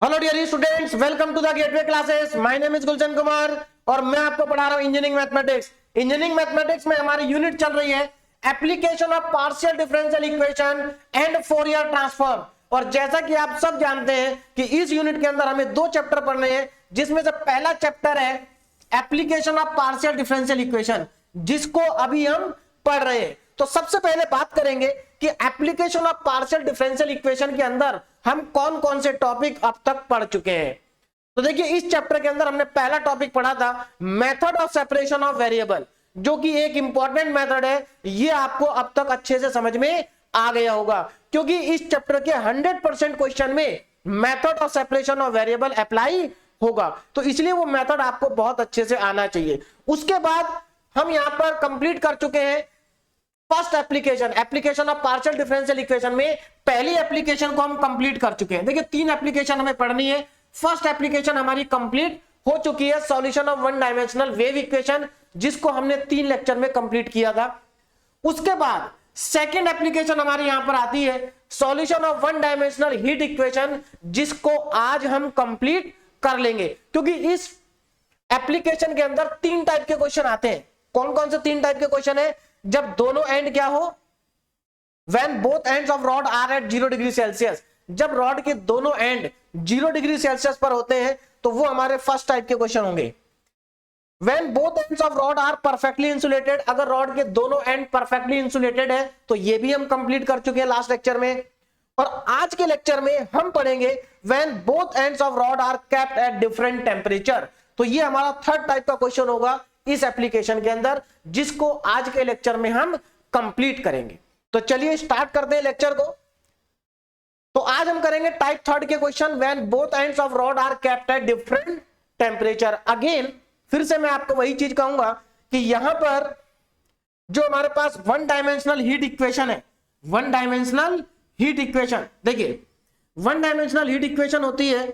Hello dear students, welcome to the gateway classes. My name is Gulshan Kumar और मैं आपको पढ़ा रहा हूं इंजीनियरिंग मैथमेटिक्स। इंजीनियरिंग मैथमेटिक्स में हमारी यूनिट चल रही है application of partial differential equation and Fourier transform. और जैसा कि आप सब जानते हैं कि इस यूनिट के अंदर हमें दो चैप्टर पढ़ने हैं, जिसमें से पहला चैप्टर है application of partial differential equation, जिसको अभी हम पढ़ रहे हैं। तो सबसे पहले बात करेंगे कि application of partial differential equation के अंदर हम कौन कौन से टॉपिक अब तक पढ़ चुके हैं। तो देखिए, इस चैप्टर के अंदर हमने पहला टॉपिक पढ़ा था method of separation of variable, जो कि एक इंपॉर्टेंट मेथड है। ये आपको अब तक अच्छे से समझ में आ गया होगा, क्योंकि इस चैप्टर के 100% क्वेश्चन में method of separation of variable apply होगा, तो इसलिए वो मेथड आपको बहुत अच्छे से आना चाहिए। उसके बाद हम यहां पर कंप्लीट कर चुके हैं first application of partial differential equation में पहली एप्लीकेशन को हम कंप्लीट कर चुके हैं। देखिए, 3 एप्लीकेशन हमें पढ़नी है। फर्स्ट एप्लीकेशन हमारी कंप्लीट हो चुकी है, solution of one dimensional wave equation, जिसको हमने 3 लेक्चर में कंप्लीट किया था। उसके बाद सेकेंड एप्लीकेशन हमारी यहां पर आती है solution of one dimensional heat equation, जिसको आज हम कंप्लीट कर लेंगे, क्योंकि इस एप्लीकेशन के अंदर 3 टाइप के क्वेश्चन आते हैं। कौन कौन से 3 टाइप के क्वेश्चन है? जब दोनों एंड क्या हो, when both ends of rod are at 0 degree Celsius, जब रॉड के दोनों एंड 0 डिग्री सेल्सियस पर होते हैं, तो वो हमारे फर्स्ट टाइप के क्वेश्चन होंगे। when both ends of rod are perfectly insulated, अगर रॉड के दोनों एंड परफेक्टली इंसुलेटेड है, तो ये भी हम कंप्लीट कर चुके हैं लास्ट लेक्चर में। और आज के लेक्चर में हम पढ़ेंगे when both ends of rod are kept at different temperature, तो ये हमारा थर्ड टाइप का क्वेश्चन होगा इस एप्लीकेशन के अंदर, जिसको आज के लेक्चर में हम कंप्लीट करेंगे। तो चलिए स्टार्ट करते हैं लेक्चर को। तो आज हम करेंगे टाइप थर्ड के question when both ends of rod are kept at different temperature. Again फिर से मैं आपको वही चीज कहूंगा कि यहां पर जो हमारे पास वन डायमेंशनल हीट इक्वेशन है, वन डायमेंशनल हीट इक्वेशन, देखिए वन डायमेंशनल हीट इक्वेशन होती है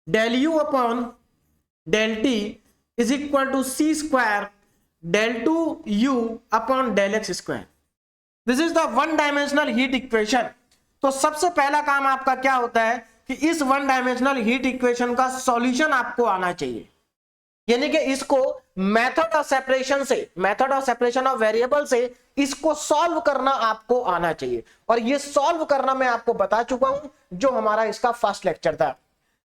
del U upon del T is equal to C square del 2U upon del X square. This is the one dimensional heat equation. तो सबसे पहला काम आपका क्या होता है कि इस वन डायमेंशनल हीट इक्वेशन का सॉल्यूशन आपको आना चाहिए, यानी कि इसको मेथड ऑफ सेपरेशन से, method of separation of variable से इसको सॉल्व करना आपको आना चाहिए। और ये सॉल्व करना मैं आपको बता चुका हूं, जो हमारा इसका फर्स्ट लेक्चर था।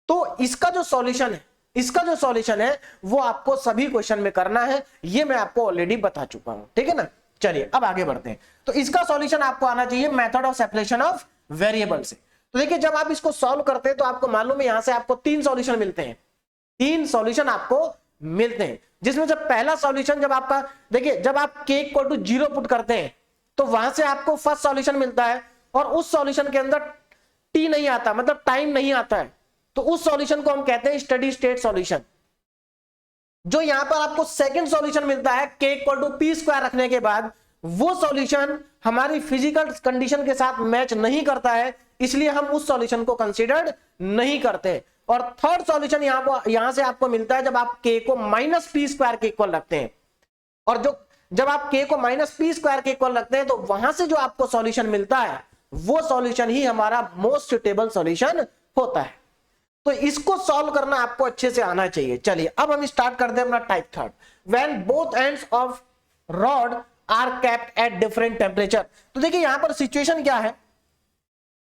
तो इसका जो सॉल्यूशन है, इसका जो सॉल्यूशन है वो आपको सभी क्वेश्चन में करना है, ये मैं आपको ऑलरेडी बता चुका हूं, ठीक है ना। चलिए अब आगे बढ़ते हैं। तो इसका सॉल्यूशन आपको आना चाहिए method of separation of variable से। तो देखिए, जब आप इसको सॉल्व करते हैं तो आपको मालूम है यहां से आपको 3 सॉल्यूशन मिलते हैं, 3 सॉल्यूशन आपको मिलते हैं, जिसमें जब पहला सॉल्यूशन जब आपका, देखिए जब आप k इक्वल टू 0 पुट करते हैं तो वहां से आपको फर्स्ट सॉल्यूशन मिलता है, और उस सॉल्यूशन के अंदर t नहीं आता, मतलब टाइम नहीं आता है, तो उस सॉल्यूशन को हम कहते हैं स्टेडी स्टेट सॉल्यूशन। जो यहां पर आपको सेकंड सॉल्यूशन मिलता है k equal to p square रखने के बाद, वो सॉल्यूशन हमारी फिजिकल कंडीशन के साथ मैच नहीं करता है, इसलिए हम उस सॉल्यूशन को कंसीडर नहीं करते। और थर्ड सॉल्यूशन यहां से आपको मिलता है जब आप k को माइनस p स्क्वायर के इक्वल रखते हैं, और जब आप k को माइनस p स्क्वायर के इक्वल रखते हैं तो वहां से जो आपको सॉल्यूशन मिलता है वो सॉल्यूशन ही हमारा मोस्ट सुटेबल सॉल्यूशन होता है। तो इसको सॉल्व करना आपको अच्छे से आना चाहिए। चलिए अब हम स्टार्ट करते हैं अपना type third, when both ends of rod are kept at different temperature. तो देखिए यहां पर सिचुएशन क्या है,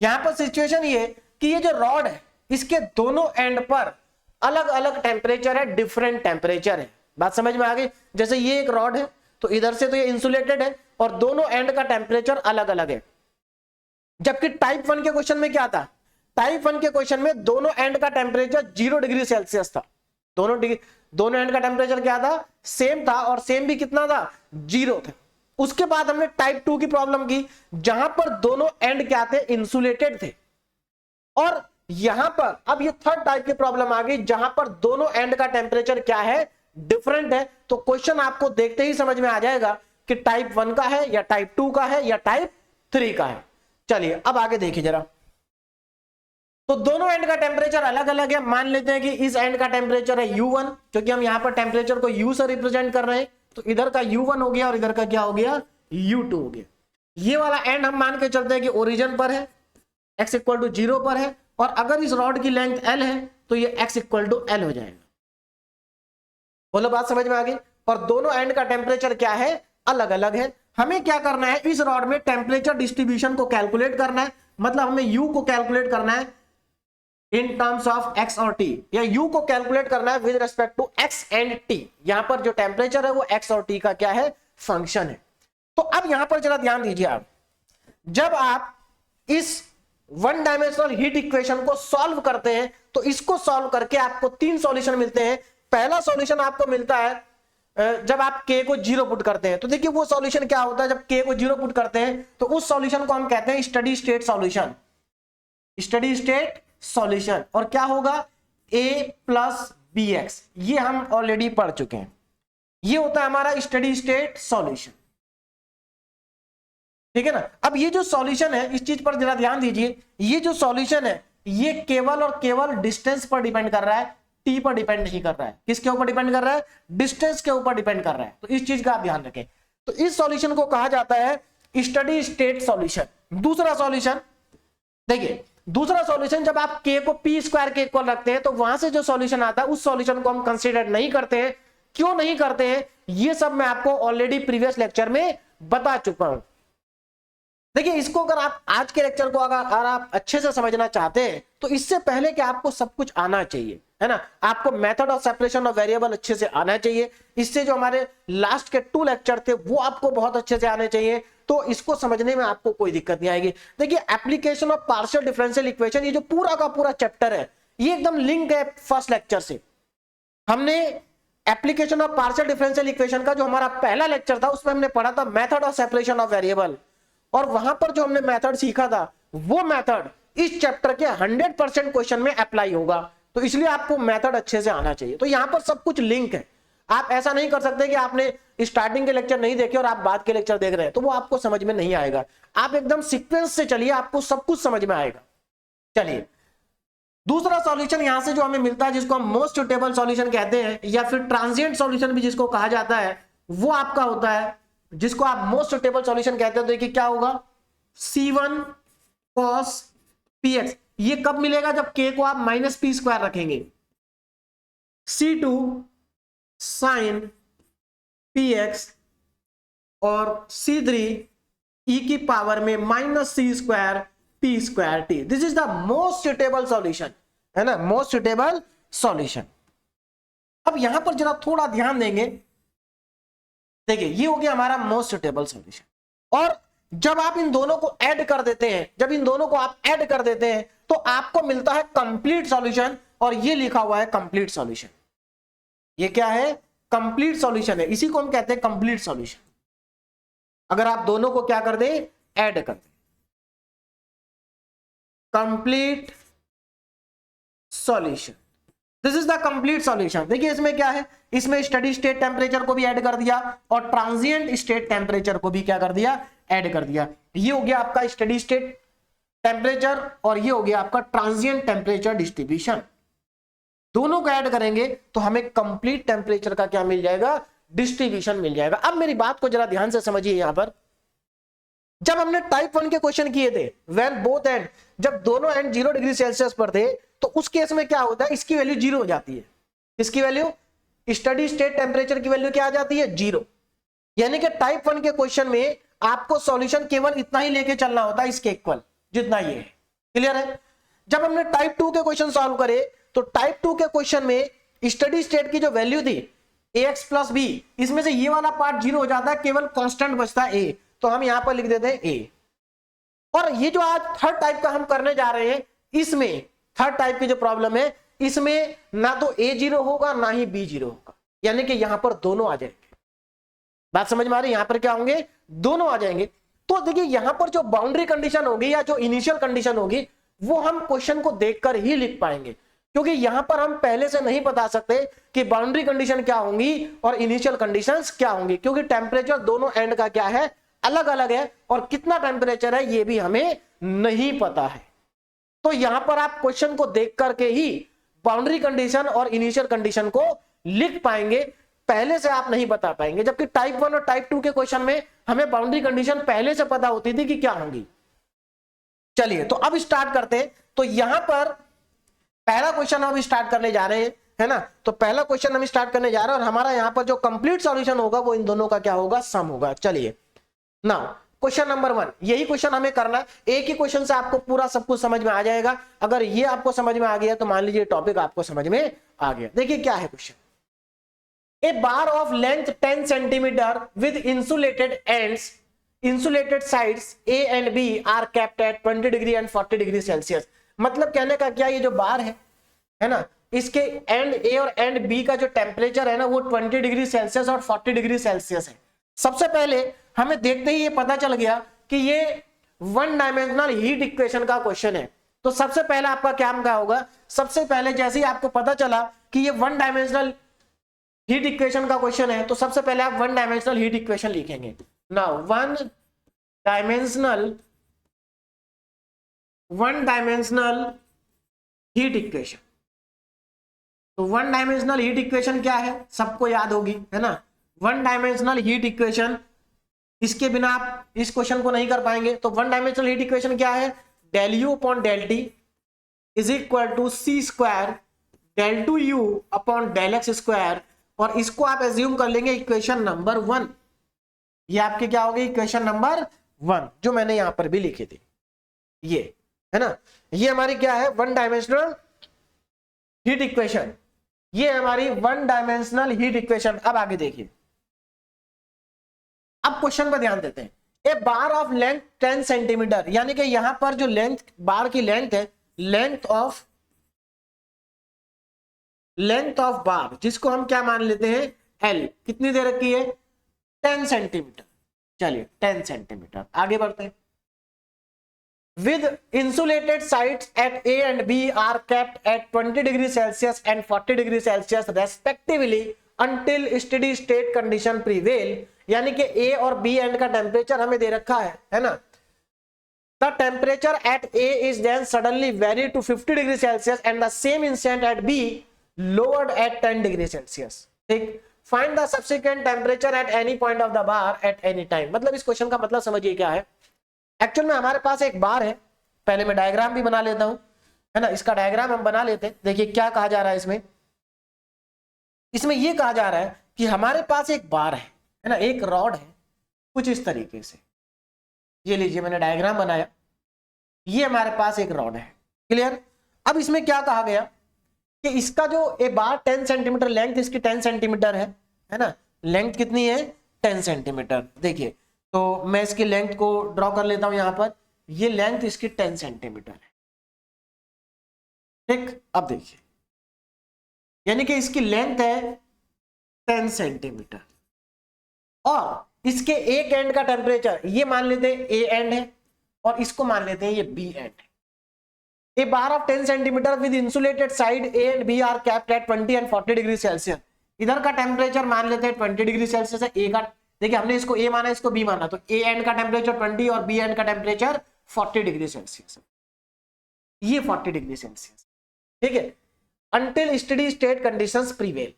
यहां पर सिचुएशन ये कि ये जो रॉड है इसके दोनों एंड पर अलग अलग टेम्परेचर है, डिफरेंट टेम्परेचर है। बात समझ में आ गई? जैसे ये एक रॉड है तो इधर से तो ये इंसुलेटेड है और दोनों एंड का टेम्परेचर अलग अलग है। जबकि टाइप 1 के क्वेश्चन में क्या था, टाइप 1 के क्वेश्चन में दोनों एंड का टेम्परेचर 0 डिग्री सेल्सियस था। दोनों एंड का टेम्परेचर क्या था, सेम था, और सेम भी कितना था, 0 था। उसके बाद हमने टाइप 2 की प्रॉब्लम की, जहां पर दोनों एंड क्या थे, इंसुलेटेड थे। और यहां पर अब ये थर्ड टाइप की प्रॉब्लम आ गई, जहां पर दोनों एंड का टेम्परेचर क्या है, डिफरेंट है। तो क्वेश्चन आपको देखते ही समझ में आ जाएगा कि टाइप 1 का है या टाइप 2 का है या टाइप 3 का है। चलिए अब आगे देखिए जरा। तो दोनों एंड का टेम्परेचर अलग अलग है। मान लेते हैं कि इस एंड का टेम्परेचर है U1, क्योंकि हम यहां पर टेम्परेचर को U से रिप्रेजेंट कर रहे हैं, तो इधर का U1 हो गया और इधर का क्या हो गया, U2 हो गया। ये वाला एंड हम मान के चलते हैं कि ओरिजिन पर है, x इक्वल टू 0 पर है, और अगर इस रॉड की लेंथ l है तो ये x इक्वल टू l हो जाएगा। बोलो बात समझ में आ गई। और दोनों एंड का टेम्परेचर क्या है, अलग अलग है। हमें क्या करना है, इस रॉड में टेम्परेचर डिस्ट्रीब्यूशन को कैलकुलेट करना है, मतलब हमें u को कैलकुलेट करना है इन टर्म्स ऑफ x और t, या u को कैलकुलेट करना है with respect to x and t। यहां पर जो टेम्परेचर है वो x और t का क्या है, फंक्शन है। तो अब यहां पर जरा ध्यान दीजिए आप, जब आप इस वन डायमेंशनल हीट इक्वेशन को सॉल्व करते हैं तो इसको सॉल्व करके आपको 3 सॉल्यूशन मिलते हैं। पहला सॉल्यूशन आपको मिलता है जब आप k को 0 पुट करते हैं। तो देखिए वो सॉल्यूशन क्या होता है, जब k को 0 पुट करते हैं तो उस सॉल्यूशन को हम कहते हैं steady state solution, steady state solution. और क्या होगा, a प्लस bx, ये हम ऑलरेडी पढ़ चुके हैं। ये होता है हमारा स्टडी स्टेट सॉल्यूशन, ठीक है ना। अब ये जो सॉल्यूशन है, इस चीज पर जरा ध्यान दीजिए, ये जो सॉल्यूशन है ये केवल और केवल डिस्टेंस पर डिपेंड कर रहा है, t पर डिपेंड नहीं कर रहा है। किसके ऊपर डिपेंड कर रहा है, डिस्टेंस के ऊपर डिपेंड कर रहा है। तो इस चीज का आप ध्यान रखें। तो इस सॉल्यूशन को कहा जाता है स्टडी स्टेट सॉल्यूशन। दूसरा सॉल्यूशन देखिए, दूसरा सॉल्यूशन जब आप k को p स्क्वायर के इक्वल रखते हैं तो वहां से जो सॉल्यूशन आता है उस सॉल्यूशन को हम कंसीडर नहीं करते हैं। क्यों नहीं करते हैं, ये सब मैं आपको ऑलरेडी प्रीवियस लेक्चर में बता चुका हूं। देखिए इसको अगर आप आज के लेक्चर को अगर आप अच्छे से समझना चाहते हैं तो इससे पहले कि आपको सब कुछ आना चाहिए, है ना। आपको method of separation of variable अच्छे से आना चाहिए। इससे जो हमारे लास्ट के 2 लेक्चर थे वो आपको बहुत अच्छे से आने चाहिए, तो इसको समझने में आपको कोई दिक्कत नहीं आएगी। देखिए application of partial differential equation, ये जो पूरा का पूरा चैप्टर है ये एकदम लिंक है फर्स्ट लेक्चर से। हमने application of partial differential equation का जो हमारा पहला लेक्चर था उसमें हमने पढ़ा था method of separation of variable, और वहां पर जो हमने मेथड सीखा था वो मेथड इस चैप्टर के 100% क्वेश्चन में अप्लाई होगा। तो इसलिए आपको मेथड अच्छे से आना चाहिए। तो यहां पर सब कुछ लिंक है। आप ऐसा नहीं कर सकते कि आपने स्टार्टिंग के लेक्चर नहीं देखे और आप बाद के लेक्चर देख रहे हैं, तो वो आपको समझ में नहीं आएगा। आप एकदम सीक्वेंस से चलिए, आपको सब कुछ समझ में आएगा। चलिए दूसरा सॉल्यूशन यहां से जो हमें मिलता है, जिसको हम मोस्ट सुटेबल सॉल्यूशन कहते हैं या फिर ट्रांजिएंट सॉल्यूशन भी जिसको कहा जाता है, वो आपका होता है जिसको आप मोस्ट सुटेबल सॉल्यूशन कहते हैं। तो देखिए क्या होगा, C1 cos px। ये कब मिलेगा, जब k को आप माइनस p स्क्वायर रखेंगे। C2 sin px और C3 e की पावर में minus c square p square t। This is the most suitable solution, है ना, मोस्ट सुटेबल सॉल्यूशन। अब यहां पर जरा थोड़ा ध्यान देंगे। देखिए ये हो गया हमारा मोस्ट सुटेबल सॉल्यूशन। और जब आप इन दोनों को ऐड कर देते हैं, जब इन दोनों को आप ऐड कर देते हैं तो आपको मिलता है कंप्लीट सॉल्यूशन, और ये लिखा हुआ है कंप्लीट सॉल्यूशन। ये क्या है, कंप्लीट सॉल्यूशन है, इसी को हम कहते हैं कंप्लीट सॉल्यूशन। अगर आप दोनों को क्या कर दें, ऐड कर दें, complete solution. This is the complete solution. देखिए इसमें क्या है, इसमें स्टडी स्टेट टेम्परेचर को भी ऐड कर दिया और ट्रांजिएंट स्टेट टेम्परेचर को भी क्या कर दिया, ऐड कर दिया। ये हो गया आपका स्टडी स्टेट टेम्परेचर और ये हो गया आपका ट्रांजिएंट टेम्परेचर डिस्ट्रीब्यूशन। दोनों को ऐड करेंगे तो हमें कंप्लीट टेम्परेचर का क्या मिल जाएगा, डिस्ट्रीब्यूशन मिल जाएगा। अब मेरी बात को जरा ध्यान से समझिए। यहां पर जब हमने टाइप 1 के क्वेश्चन किए थे, व्हेन बोथ एंड, जब दोनों एंड 0 डिग्री सेल्सियस पर थे, तो उस केस में क्या होता है, इसकी वैल्यू 0 हो जाती है। इसकी वैल्यू, स्टडी स्टेट टेम्परेचर की वैल्यू क्या आ जाती है, 0। यानी कि टाइप 1 के क्वेश्चन में आपको सॉल्यूशन केवल इतना ही लेके चलना होता है, इसके इक्वल जितना ये है। क्लियर है। जब हमने टाइप 2 के क्वेश्चन सॉल्व करे तो टाइप 2 के क्वेश्चन में स्टडी स्टेट की जो वैल्यू थी ax प्लस बी, इसमें से ये वाला पार्ट 0 हो जाता है, केवल कांस्टेंट बचता है a। तो हम यहां पर लिख देते हैं a। और ये जो आज थर्ड टाइप का हम करने जा रहे हैं, इसमें थर्ड टाइप की जो प्रॉब्लम है, इसमें ना तो a 0 होगा ना ही b 0 होगा, यानी कि यहां पर दोनों आ जाएंगे। बात समझ में आ रही है, यहां पर क्या होंगे, दोनों आ जाएंगे। तो देखिए यहां पर जो बाउंड्री कंडीशन होगी या जो इनिशियल कंडीशन होगी वो हम क्वेश्चन को देखकर ही लिख पाएंगे, क्योंकि यहां पर हम पहले से नहीं बता सकते कि बाउंड्री कंडीशन क्या होंगी और इनिशियल कंडीशंस क्या होंगी, क्योंकि टेम्परेचर दोनों एंड का क्या है, अलग अलग है, और कितना टेम्परेचर है ये भी हमें नहीं पता है। तो यहां पर आप क्वेश्चन को देख करके ही बाउंड्री कंडीशन और इनिशियल कंडीशन को लिख पाएंगे, पहले से आप नहीं बता पाएंगे। जबकि टाइप 1 और टाइप 2 के क्वेश्चन में हमें बाउंड्री कंडीशन पहले से पता होती थी कि क्या होंगी। चलिए तो अब स्टार्ट करते हैं। तो यहां पर पहला क्वेश्चन हम स्टार्ट करने जा रहे हैं, है ना। तो पहला क्वेश्चन हम स्टार्ट करने जा रहे हैं और हमारा यहां पर जो कंप्लीट सॉल्यूशन होगा वो इन दोनों का क्या होगा, सम होगा। चलिए नाउ क्वेश्चन नंबर 1, यही क्वेश्चन हमें करना है। एक ही क्वेश्चन से आपको पूरा सब कुछ समझ में आ जाएगा। अगर ये आपको समझ में आ गया तो मान लीजिए टॉपिक आपको समझ में आ गया। देखिए क्या है question, A bar of length 10 centimeter with insulated ends, insulated sides A and B are kept at 20 degree and 40 degree Celsius. मतलब कहने का क्या, ये जो बार है ना, इसके एंड ए और एंड बी का जो टेम्परेचर है ना वो 20 डिग्री सेल्सियस और 40 डिग्री सेल्सियस है। सबसे पहले हमें देखते ही ये पता चल गया कि ये वन डायमेंशनल हीट इक्वेशन का क्वेश्चन है। तो सबसे पहले आपका क्या क्या होगा, सबसे पहले जैसे ही आपको पता चला कि ये वन डायमेंशनल हीट इक्वेशन का क्वेश्चन है तो सबसे पहले आप वन डायमेंशनल हीट इक्वेशन लिखेंगे। Now one dimensional heat equation. तो वन डायमेंशनल हीट इक्वेशन क्या है, सबको याद होगी, है ना। वन डायमेंशनल हीट इक्वेशन, इसके बिना आप इस क्वेश्चन को नहीं कर पाएंगे। तो वन डायमेंशनल हीट इक्वेशन क्या है, del U upon del T is equal to C square del two U upon del X square. और इसको आप एज्यूम कर लेंगे इक्वेशन नंबर 1। ये आपके क्या होगी, इक्वेशन नंबर 1, जो मैंने यहां पर भी लिखी थी, ये है ना। ये हमारी क्या है, वन डायमेंशनल हीट इक्वेशन। ये हमारी वन डायमेंशनल हीट इक्वेशन। अब आगे देखिए, अब क्वेश्चन पर ध्यान देते हैं। ए बार ऑफ लेंथ 10 सेंटीमीटर, यानी कि यहां पर जो लेंथ, बार की लेंथ है, लेंथ ऑफ बार, जिसको हम क्या मान लेते हैं, एल, कितनी दे रखी है, 10 सेंटीमीटर। चलिए 10 सेंटीमीटर, आगे बढ़ते हैं। With insulated sides at A and B are kept at 20 degree Celsius and 40 degree Celsius respectively until steady state condition prevail। यानी कि A और B एंड का टेम्परेचर हमें दे रखा है ना। The temperature at A is then suddenly varied to 50 degree Celsius and the same instant at B lowered at 10 degree Celsius। ठीक, find the subsequent temperature at any point of the bar at any time। मतलब इस question का मतलब समझिए क्या है। Actual में हमारे पास एक बार है, पहले मैं डायग्राम भी बना लेता हूं, है ना। इसका डायग्राम हम बना लेते हैं। देखिए क्या कहा जा रहा है इसमें ये कहा जा रहा है कि हमारे पास एक बार है ना, एक रॉड है कुछ इस तरीके से। ये लीजिए मैंने डायग्राम बनाया, ये हमारे पास एक रॉड है, क्लियर। अब इसमें क्या कहा गया कि इसका जो ए बार 10 सेंटीमीटर लेंथ, इसकी 10 सेंटीमीटर है ना। लेंथ कितनी है, 10 सेंटीमीटर। देखिए तो मैं इसकी लेंथ को ड्रॉ कर लेता हूं यहां पर। ये लेंथ इसकी 10 सेंटीमीटर है, ठीक। अब देखिए, यानी कि इसकी लेंथ है 10 सेंटीमीटर और इसके एक एंड का टेम्परेचर, ये मान लेते हैं ए एंड है और इसको मान लेते हैं ये बी एंड है। A bar of 10 centimetre with insulated side A and B are capped at 20 and 40 degree Celsius. इधर का टेम्परेचर मान लेते हैं 20 डिग्री सेल्सियस है। ए का, देखिए हमने इसको ए माना, इसको बी माना, तो ए एंड का टेम्परेचर 20 और बी एंड का टेम्परेचर 40 डिग्री सेल्सियस है। ये 40 डिग्री सेल्सियस, ठीक है। Until steady state conditions prevail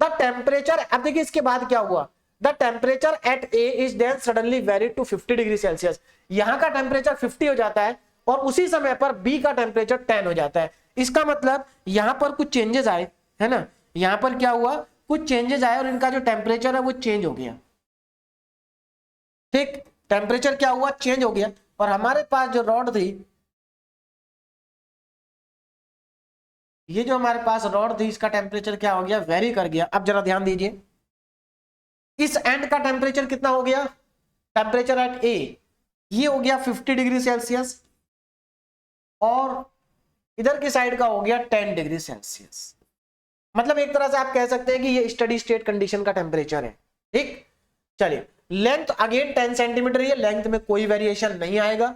the temperature. अब देखिए इसके बाद क्या हुआ, the temperature at A is then suddenly varied to 50 degree Celsius. यहां का टेम्परेचर 50 हो जाता है और उसी समय पर बी का टेम्परेचर 10 हो जाता है। इसका मतलब यहां पर कुछ चेंजेस आए, है ना। यहां पर क्या हुआ, कुछ चेंजेस आए और इनका जो टेम्परेचर है वो चेंज हो गया, ठीक। टेम्परेचर क्या हुआ, चेंज हो गया। और हमारे पास जो रॉड थी, ये जो हमारे पास रॉड थी, इसका टेम्परेचर क्या हो गया, वेरी कर गया। अब जरा ध्यान दीजिए, इस एंड का टेम्परेचर कितना हो गया, टेम्परेचर एट ए, ये हो गया 50 डिग्री सेल्सियस और इधर की साइड का हो गया 10 डिग्री सेल्सियस। मतलब एक तरह से आप कह सकते हैं कि ये स्टडी स्टेट कंडीशन का टेम्परेचर है, ठीक। चलिए लेंथ अगेन 10 सेंटीमीटर, ये लेंथ में कोई वेरिएशन नहीं आएगा,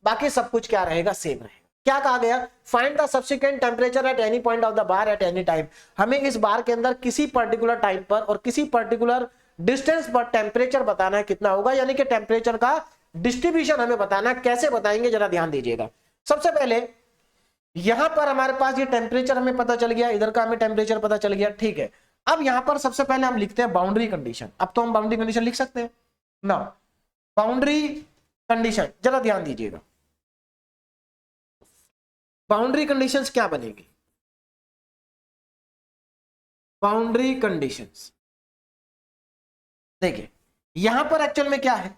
बाकी सब कुछ क्या रहेगा, सेम रहेगा। क्या कहा गया, find the subsequent temperature at any point of the bar at any time. हमें इस बार के अंदर किसी पर्टिकुलर टाइम पर और किसी पर्टिकुलर डिस्टेंस पर टेम्परेचर बताना है कितना होगा, यानी कि टेम्परेचर का डिस्ट्रीब्यूशन हमें बताना है। कैसे बताएंगे जरा ध्यान दीजिएगा। सबसे पहले यहां पर हमारे पास ये टेम्परेचर हमें पता चल गया, इधर का हमें टेम्परेचर पता चल गया, ठीक है। अब यहां पर सबसे पहले हम लिखते हैं बाउंड्री कंडीशन। अब तो हम बाउंड्री कंडीशन लिख सकते हैं ना। बाउंड्री कंडीशन जरा ध्यान दीजिएगा, बाउंड्री कंडीशंस क्या बनेगी? बाउंड्री कंडीशंस देखिए यहां पर एक्चुअल में क्या है,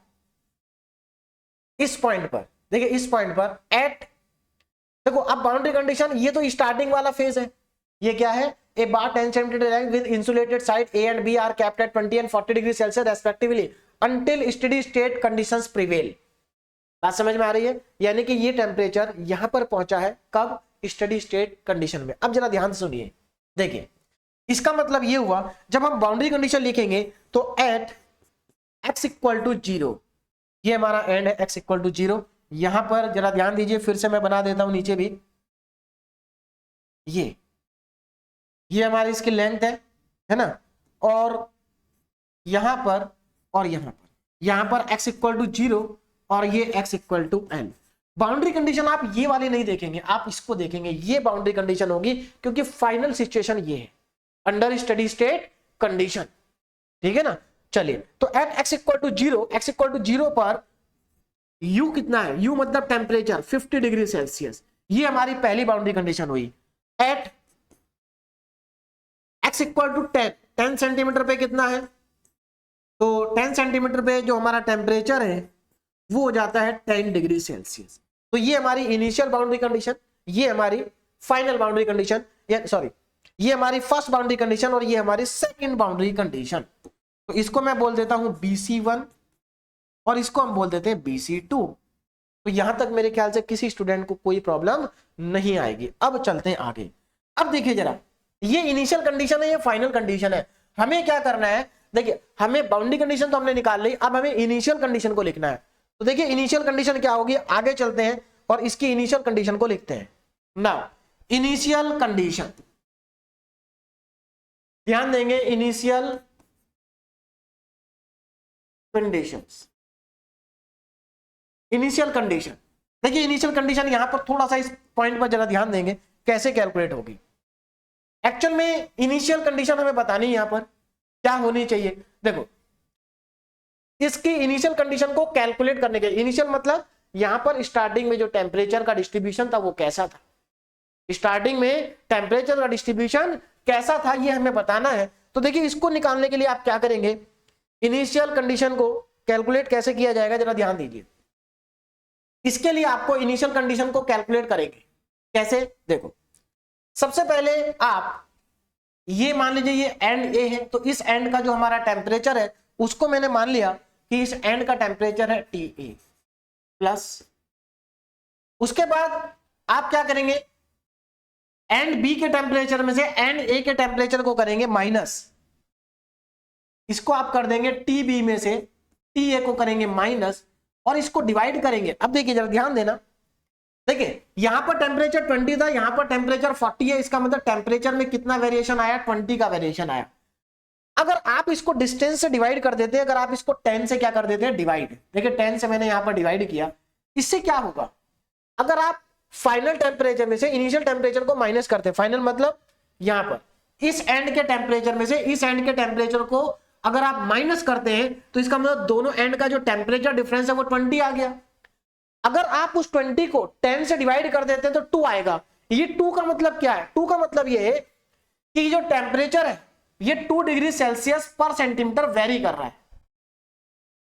इस पॉइंट पर देखिए, इस पॉइंट पर एट, देखो अब बाउंड्री कंडीशन, ये तो स्टार्टिंग वाला फेज है, ये क्या है, a bar 10 centimetre length with insulated side A and B are kept at 20 and 40 degree Celsius respectively until steady state conditions prevail। बात समझ में आ रही है? यानी कि ये टेम्परेचर यहां पर पहुंचा है कब? स्टडी स्टेट कंडीशन में। अब जरा ध्यान से सुनिए, देखिए इसका मतलब ये हुआ, जब हम बाउंड्री कंडीशन लिखेंगे तो एट x इक्वल टू 0, ये हमारा एंड है x इक्वल टू 0। यहां पर जरा ध्यान दीजिए, फिर से मैं बना देता हूं नीचे भी, ये हमारी इसकी लेंथ है ना, और यहां पर और यहां पर x इक्वल टू 0 और ये x equal to n। Boundary condition आप ये वाले नहीं देखेंगे, आप इसको देखेंगे, ये बाउंड्री कंडीशन होगी, क्योंकि फाइनल सिचुएशन ये है अंडर स्टडी स्टेट कंडीशन, ठीक है ना। चलिए, तो at x equal to 0, x equal to 0 पर u कितना है, u मतलब टेम्परेचर 50 डिग्री सेल्सियस, ये हमारी पहली बाउंड्री कंडीशन हुई। At x equal to 10 centimetre पे कितना है, तो 10 सेंटीमीटर पे जो हमारा टेम्परेचर है वो हो जाता है 10 डिग्री सेल्सियस। तो ये हमारी इनिशियल बाउंड्री कंडीशन, ये हमारी फाइनल बाउंड्री कंडीशन, सॉरी ये हमारी फर्स्ट बाउंड्री कंडीशन और ये हमारी सेकंड बाउंड्री कंडीशन। तो इसको मैं बोल देता हूं BC1 और इसको हम बोल देते हैं BC2। तो यहां तक मेरे ख्याल से किसी स्टूडेंट को कोई प्रॉब्लम नहीं आएगी। अब चलते हैं आगे। अब देखिए जरा, ये इनिशियल कंडीशन है, ये फाइनल कंडीशन है, हमें क्या करना है, देखिए हमें बाउंड्री कंडीशन तो हमने निकाल ली, अब हमें इनिशियल कंडीशन को लिखना है। तो देखिए इनिशियल कंडीशन क्या होगी, आगे चलते हैं और इसकी इनिशियल कंडीशन को लिखते हैं। नाउ इनिशियल कंडीशन, ध्यान देंगे, इनिशियल कंडीशंस, इनिशियल कंडीशन, देखिए इनिशियल कंडीशन यहां पर थोड़ा सा इस पॉइंट पर जरा ध्यान देंगे कैसे कैलकुलेट होगी। एक्चुअल में इनिशियल कंडीशन हमें बतानी है यहां पर क्या होनी चाहिए। देखो इसकी इनिशियल कंडीशन को कैलकुलेट करने के, इनिशियल मतलब यहां पर स्टार्टिंग में जो टेम्परेचर का डिस्ट्रीब्यूशन था वो कैसा था, स्टार्टिंग में टेम्परेचर का डिस्ट्रीब्यूशन कैसा था ये हमें बताना है। तो देखिए इसको निकालने के लिए आप क्या करेंगे, इनिशियल कंडीशन को कैलकुलेट कैसे किया जाएगा जरा ध्यान दीजिए। इसके लिए आपको इनिशियल कंडीशन को कैलकुलेट करेंगे कैसे, देखो सबसे पहले आप ये मान लीजिए ये एंड ए है, तो इस एंड का जो हमारा टेम्परेचर है उसको मैंने मान लिया कि इस एंड का टेम्परेचर है TA प्लस, उसके बाद आप क्या करेंगे, एंड बी के टेम्परेचर में से एंड ए के टेम्परेचर को करेंगे माइनस, इसको आप कर देंगे TB में से TA को करेंगे माइनस और इसको डिवाइड करेंगे। अब देखिए जरा ध्यान देना, देखिए यहां पर टेम्परेचर 20 था, यहां पर टेम्परेचर 40 है, इसका मतलब टेम्परेचर में कितना वेरिएशन आया, 20 का वेरिएशन आया। अगर आप इसको डिस्टेंस से डिवाइड कर देते हैं, अगर आप इसको 10 से क्या कर देते हैं डिवाइड, देखिए 10 से मैंने यहां पर डिवाइड किया, इससे क्या होगा, अगर आप फाइनल टेम्परेचर में से इनिशियल टेम्परेचर को माइनस करते हैं, फाइनल मतलब यहां पर इस एंड के टेम्परेचर में से इस एंड के टेम्परेचर को अगर आप माइनस करते हैं तो इसका मतलब दोनों एंड का जो टेम्परेचर डिफरेंस है वो 20 आ गया। अगर आप उस 20 को 10 से डिवाइड कर देते हैं तो 2 आएगा। ये 2 का मतलब क्या है, 2 का मतलब ये है कि जो टेम्परेचर है ये 2 डिग्री सेल्सियस पर सेंटीमीटर वेरी कर रहा है,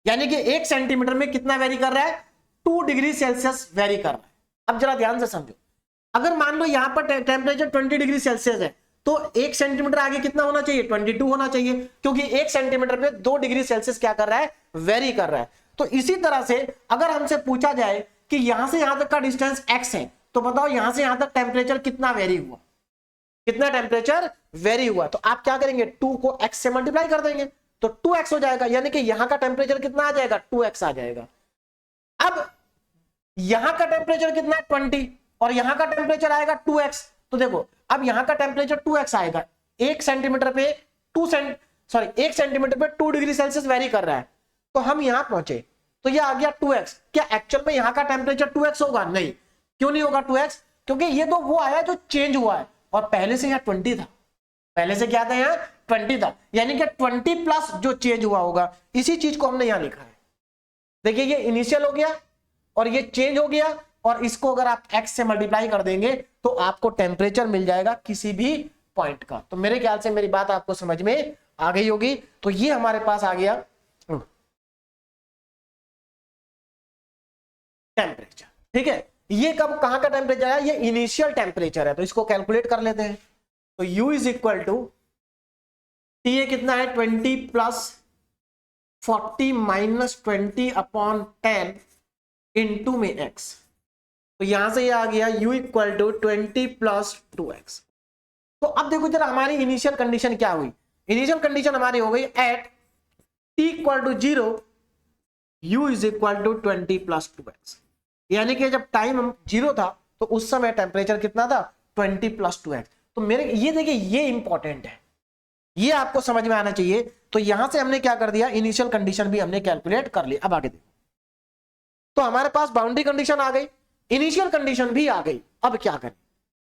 यानी कि 1 सेंटीमीटर में कितना वेरी कर रहा है, 2 डिग्री सेल्सियस वेरी कर रहा है। अब जरा ध्यान से समझो, अगर मान लो यहां पर टेम्परेचर 20 डिग्री सेल्सियस है तो 1 सेंटीमीटर आगे कितना होना चाहिए, 22 होना चाहिए, क्योंकि 1 सेंटीमीटर पे 2 डिग्री सेल्सियस क्या कर रहा है, वेरी कर रहा है। तो इसी तरह से अगर हमसे पूछा जाए कि यहां से यहां तक का डिस्टेंस x है, तो बताओ यहां से यहां तक टेम्परेचर कितना वेरी हुआ, कितना टेम्परेचर वेरी हुआ, तो आप क्या करेंगे 2 को x से मल्टीप्लाई कर देंगे तो 2x हो जाएगा, यानी कि यहां का टेम्परेचर कितना आ जाएगा, 2x आ जाएगा। अब यहां का टेम्परेचर कितना है 20 और यहां का टेम्परेचर आएगा 2x, तो देखो अब यहां का टेम्परेचर 2x आएगा, 1 सेंटीमीटर पे 1 सेंटीमीटर पे 2 डिग्री सेल्सियस वेरी कर रहा है, तो हम यहां पहुंचे तो ये आ गया 2x। क्या एक्चुअल में यहां का टेम्परेचर 2x होगा, नहीं, क्यों नहीं होगा 2x, क्योंकि ये तो वो आया जो चेंज हुआ है और पहले से यहां 20 था, पहले से क्या था यहां 20 था, यानी कि 20 प्लस जो चेंज हुआ होगा, इसी चीज को हमने यहां लिखा है। देखिए ये इनिशियल हो गया और ये चेंज हो गया, और इसको अगर आप x से मल्टीप्लाई कर देंगे तो आपको टेम्परेचर मिल जाएगा किसी भी पॉइंट का। तो मेरे ख्याल से मेरी बात आपको समझ में आ गई होगी। तो ये हमारे पास आ गया टेम्परेचर, ठीक है। ये कब कहां का टेम्परेचर है, ये इनिशियल टेम्परेचर है, तो इसको कैलकुलेट कर लेते हैं। तो U is equal to T A कितना है 20 प्लस 40 माइनस 20 अपॉन 10 इंटू में x। तो यहां से ये आ गया U equal to 20 plus 2x। तो अब देखो जरा हमारी इनिशियल कंडीशन क्या हुई। इनिशियल कंडीशन हमारी हो गई at t equal to 0 U is equal to 20 plus 2x, यानी कि जब टाइम 0 था तो उस समय टेम्परेचर कितना था 20 प्लस 2x। तो मेरे ये देखिए ये इंपॉर्टेंट है, ये आपको समझ में आना चाहिए। तो यहां से हमने क्या कर दिया, इनिशियल कंडीशन भी हमने कैलकुलेट कर ली। अब आगे देखो, तो हमारे पास बाउंड्री कंडीशन आ गई, इनिशियल कंडीशन भी आ गई। अब क्या करें,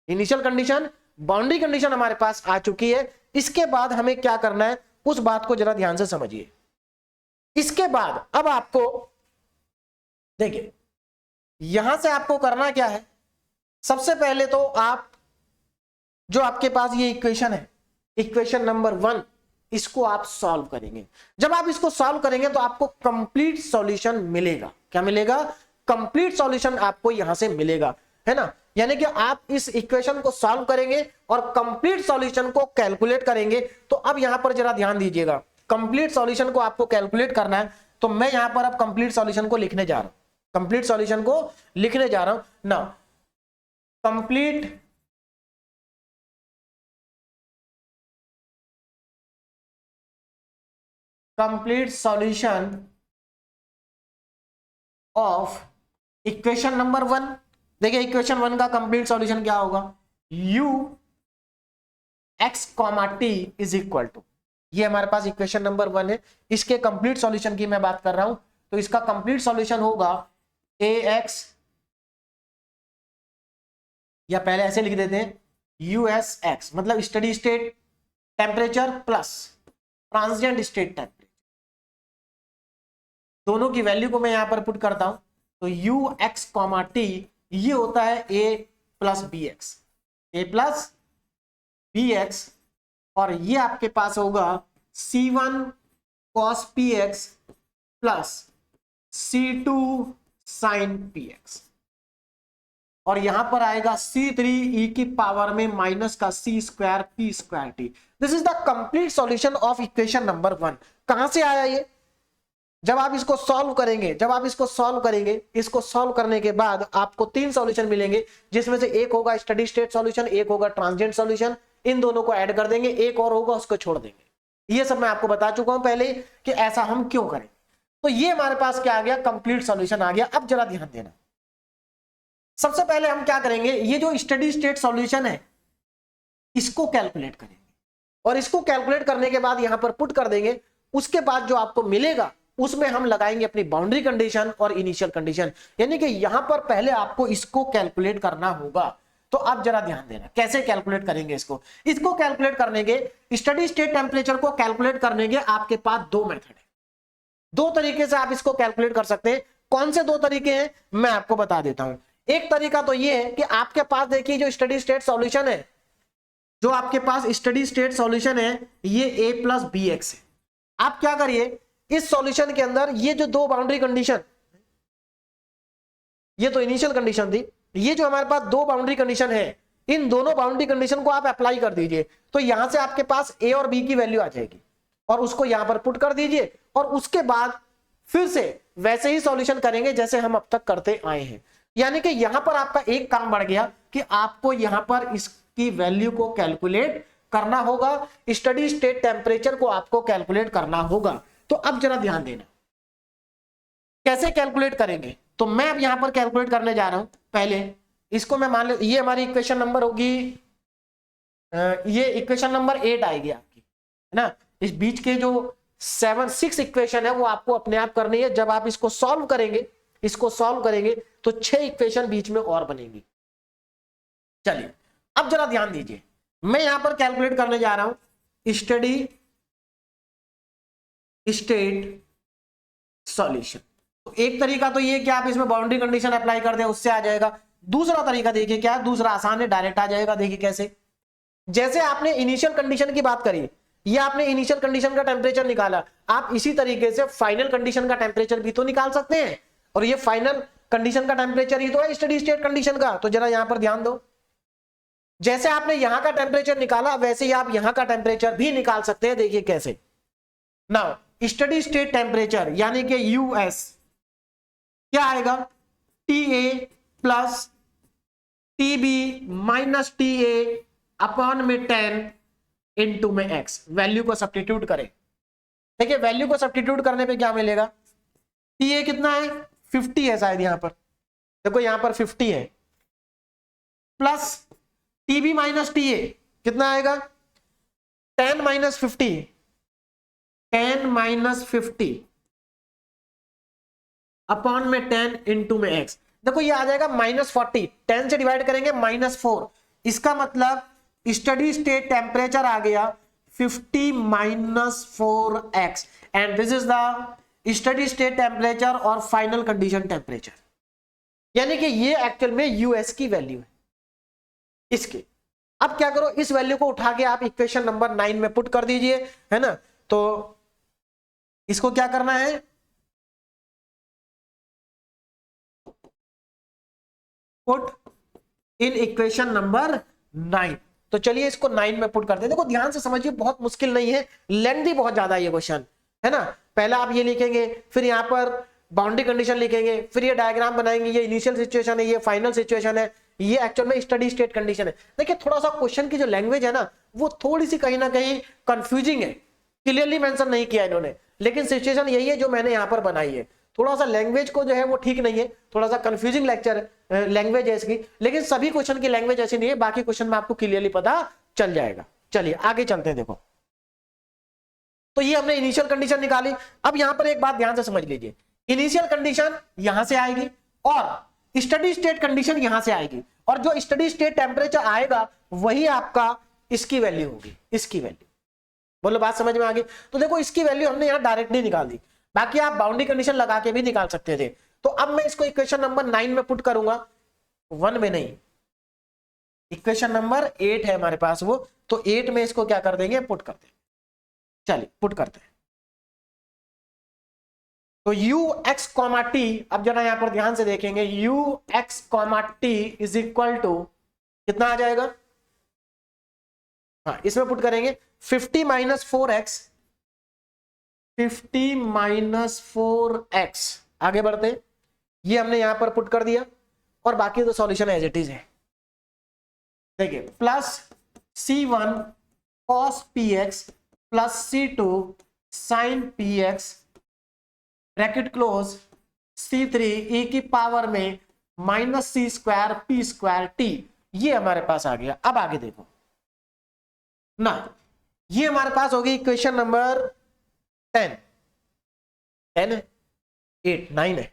इनिशियल कंडीशन बाउंड्री कंडीशन हमारे पास आ चुकी है। इसके बाद हमें क्या करना है उस बात को जरा ध्यान से समझिए। इसके बाद अब आपको देखिए यहां से आपको करना क्या है, सबसे पहले तो आप जो आपके पास ये इक्वेशन है, इक्वेशन नंबर 1, इसको आप सॉल्व करेंगे। जब आप इसको सॉल्व करेंगे तो आपको कंप्लीट सॉल्यूशन मिलेगा। क्या मिलेगा, कंप्लीट सॉल्यूशन आपको यहां से मिलेगा, है ना। यानी कि आप इस इक्वेशन को सॉल्व करेंगे और कंप्लीट सॉल्यूशन को कैलकुलेट करेंगे। तो अब यहां पर जरा ध्यान दीजिएगा, कंप्लीट सॉल्यूशन को आपको कैलकुलेट करना है। तो मैं यहां पर अब कंप्लीट सॉल्यूशन को लिखने जा रहा हूं, कंप्लीट सॉल्यूशन को लिखने जा रहा हूं ना। Complete solution of equation number 1। देखिए इक्वेशन 1 का कंप्लीट सॉल्यूशन क्या होगा, u x comma T is equal to, ये हमारे पास इक्वेशन नंबर 1 है। इसके कंप्लीट सॉल्यूशन की मैं बात कर रहा हूं। तो इसका कंप्लीट सॉल्यूशन होगा ax, या पहले ऐसे लिख देते हैं usx, मतलब steady state temperature plus transient state temperature, दोनों की वैल्यू को मैं यहां पर पुट करता हूं। तो ux कॉमा टी ये होता है a plus B X, A plus B X, और ये आपके पास होगा c1 cos px plus c2 sin px, और यहां पर आएगा c3 e की पावर में माइनस का c square p square t। This is the complete solution of equation number 1। कहां से आया ये, जब आप इसको सॉल्व करेंगे, जब आप इसको सॉल्व करेंगे, इसको सॉल्व करने के बाद आपको 3 सॉल्यूशन मिलेंगे, जिसमें से एक होगा स्टडी स्टेट सॉल्यूशन, एक होगा ट्रांजिएंट सॉल्यूशन। इन दोनों को ऐड कर देंगे, एक और होगा उसको छोड़ देंगे। ये सब मैं आपको बता चुका हूं पहले कि ऐसा हम क्यों करें। तो ये हमारे पास क्या आ गया, कंप्लीट सॉल्यूशन आ गया। अब जरा ध्यान देना, सबसे पहले हम क्या करेंगे, ये जो स्टडी स्टेट सॉल्यूशन है इसको कैलकुलेट करेंगे, और इसको कैलकुलेट करने के बाद यहां पर पुट कर देंगे। उसके बाद जो आपको मिलेगा उसमें हम लगाएंगे अपनी बाउंड्री कंडीशन और इनिशियल कंडीशन, यानी कि यहां पर पहले आपको इसको कैलकुलेट करना होगा। तो आप जरा ध्यान देना कैसे कैलकुलेट करेंगे इसको। इसको कैलकुलेट करने के, स्टडी स्टेट टेम्परेचर को कैलकुलेट करने के आपके पास 2 मेथड है, 2 तरीके से आप इसको कैलकुलेट कर सकते हैं। कौन से 2 तरीके हैं मैं आपको बता देता हूं। एक तरीका तो ये है कि आपके पास देखिए जो स्टडी स्टेट सॉल्यूशन है, जो आपके पास स्टडी स्टेट सॉल्यूशन है ये a प्लस बी एक्स है। आप क्या करिए, इस सॉल्यूशन के अंदर ये जो 2 बाउंड्री कंडीशन, ये तो इनिशियल कंडीशन थी, ये जो हमारे पास 2 बाउंड्री कंडीशन है, इन दोनों बाउंड्री कंडीशन को आप अप्लाई कर दीजिए। तो यहां से आपके पास a और b की वैल्यू आ जाएगी, और उसको यहां पर पुट कर दीजिए, और उसके बाद फिर से वैसे ही सॉल्यूशन करेंगे जैसे हम अब तक करते आए हैं। यानी कि यहां पर आपका एक काम बढ़ गया कि आपको यहां पर इसकी वैल्यू को कैलकुलेट करना होगा, स्टडी स्टेट टेम्परेचर को आपको कैलकुलेट करना होगा। तो अब जरा ध्यान देना कैसे कैलकुलेट करेंगे। तो मैं अब यहां पर कैलकुलेट करने जा रहा हूं। पहले इसको मैं मान ले, ये हमारी इक्वेशन नंबर होगी, ये इक्वेशन नंबर 8 आएगी आपकी, है ना। इस बीच के जो 6 इक्वेशन है वो आपको अपने आप करनी है। जब आप इसको सॉल्व करेंगे, इसको सॉल्व करेंगे तो 6 इक्वेशन बीच में और बनेंगी। चलिए अब जरा ध्यान दीजिए, मैं यहां पर कैलकुलेट करने जा रहा हूं स्टडी स्टेट सॉल्यूशन। एक तरीका तो ये कि आप इसमें बाउंड्री कंडीशन अप्लाई कर दे, उससे आ जाएगा। दूसरा तरीका देखिए क्या, दूसरा आसान है, डायरेक्ट आ जाएगा। देखिए कैसे, जैसे आपने इनिशियल कंडीशन की बात करी, ये आपने इनिशियल कंडीशन का टेम्परेचर निकाला, आप इसी तरीके से फाइनल कंडीशन का टेम्परेचर भी तो निकाल सकते हैं। और ये फाइनल कंडीशन का टेम्परेचर ही तो है स्टेडी स्टेट कंडीशन का। तो जरा यहां पर ध्यान दो, जैसे आपने यहां का टेम्परेचर निकाला वैसे ही आप यहां का टेम्परेचर भी निकाल सकते हैं। देखिए कैसे, नाउ स्टेडी स्टेट टेम्परेचर यानी कि यूएस क्या आएगा, TA plus TB minus TA upon में 10 इंटू में x। वैल्यू को सब्स्टिट्यूट करें, देखिए वैल्यू को सब्स्टिट्यूट करने पे क्या मिलेगा, TA कितना है 50 है शायद, यहां पर देखो यहां पर 50 है, प्लस TB माइनस TA कितना आएगा 10 माइनस 50, 10 माइनस 50 अपॉन में 10 इंटू में x। देखो ये आ जाएगा -40, 10 से डिवाइड करेंगे -4, इसका मतलब स्टडी स्टेट टेम्परेचर आ गया 50 minus 4x and this is the steady state temperature और फाइनल कंडीशन टेम्परेचर। यानी कि ये एक्चुअल में यूएस की वैल्यू है इसके। अब क्या करो, इस वैल्यू को उठा के आप इक्वेशन नंबर 9 में पुट कर दीजिए, है ना। तो इसको क्या करना है, पुट इन इक्वेशन नंबर 9। तो चलिए इसको 9 में पुट करते हैं। देखो ध्यान से समझिए, बहुत मुश्किल नहीं है, लेंथी बहुत ज्यादा ये क्वेश्चन, है ना। पहला आप ये लिखेंगे, फिर यहां पर बाउंड्री कंडीशन लिखेंगे, फिर ये डायग्राम बनाएंगे, ये इनिशियल सिचुएशन है, ये फाइनल सिचुएशन है, ये एक्चुअल में स्टडी स्टेट कंडीशन है। देखिए थोड़ा सा क्वेश्चन की जो लैंग्वेज है ना, वो थोड़ी सी कहीं ना कहीं कंफ्यूजिंग है, क्लियरली मेंशन नहीं किया इन्होंने, लेकिन सिचुएशन यही है जो मैंने यहाँ पर बनाई है। थोड़ा सा लैंग्वेज को जो है वो ठीक नहीं है, थोड़ा सा कंफ्यूजिंग लेक्चर लैंग्वेज है इसकी, लेकिन सभी क्वेश्चन की लैंग्वेज ऐसी नहीं है, बाकी क्वेश्चन में आपको क्लियरली पता चल जाएगा। चलिए आगे चलते हैं। देखो तो ये हमने इनिशियल कंडीशन निकाली। अब यहां पर एक बात ध्यान से समझ लीजिए, इनिशियल कंडीशन यहां से आएगी और स्टडी स्टेट कंडीशन यहां से आएगी, और जो स्टडी स्टेट टेम्परेचर आएगा वही आपका इसकी वैल्यू होगी, इसकी वैल्यू। बोलो बात समझ में आ गई। तो देखो इसकी वैल्यू हमने यहां डायरेक्ट नहीं निकाल दी, बाकी आप बाउंड्री कंडीशन लगा के भी निकाल सकते थे। तो अब मैं इसको इक्वेशन नंबर 9 में पुट करूंगा, 1 में नहीं, इक्वेशन नंबर 8 है हमारे पास वो, तो 8 में इसको क्या कर देंगे, पुट कर देंगे। चलिए पुट करते हैं। तो ux, t, अब जरा यहां पर ध्यान से देखेंगे, ux, t is equal to कितना आ जाएगा, हाँ इसमें पुट करेंगे 50 माइनस 4x, 50 माइनस 4x। आगे बढ़ते, ये हमने यहां पर पुट कर दिया और बाकी तो सॉल्यूशन एज इट इज है। देखिए plus C1 cos px plus C2 sin px bracket close, C3 e की पावर में minus C square P square T, ये हमारे पास आ गया। अब आगे देखो ना, ये हमारे पास होगी इक्वेशन नंबर 10 है, 8 9 है,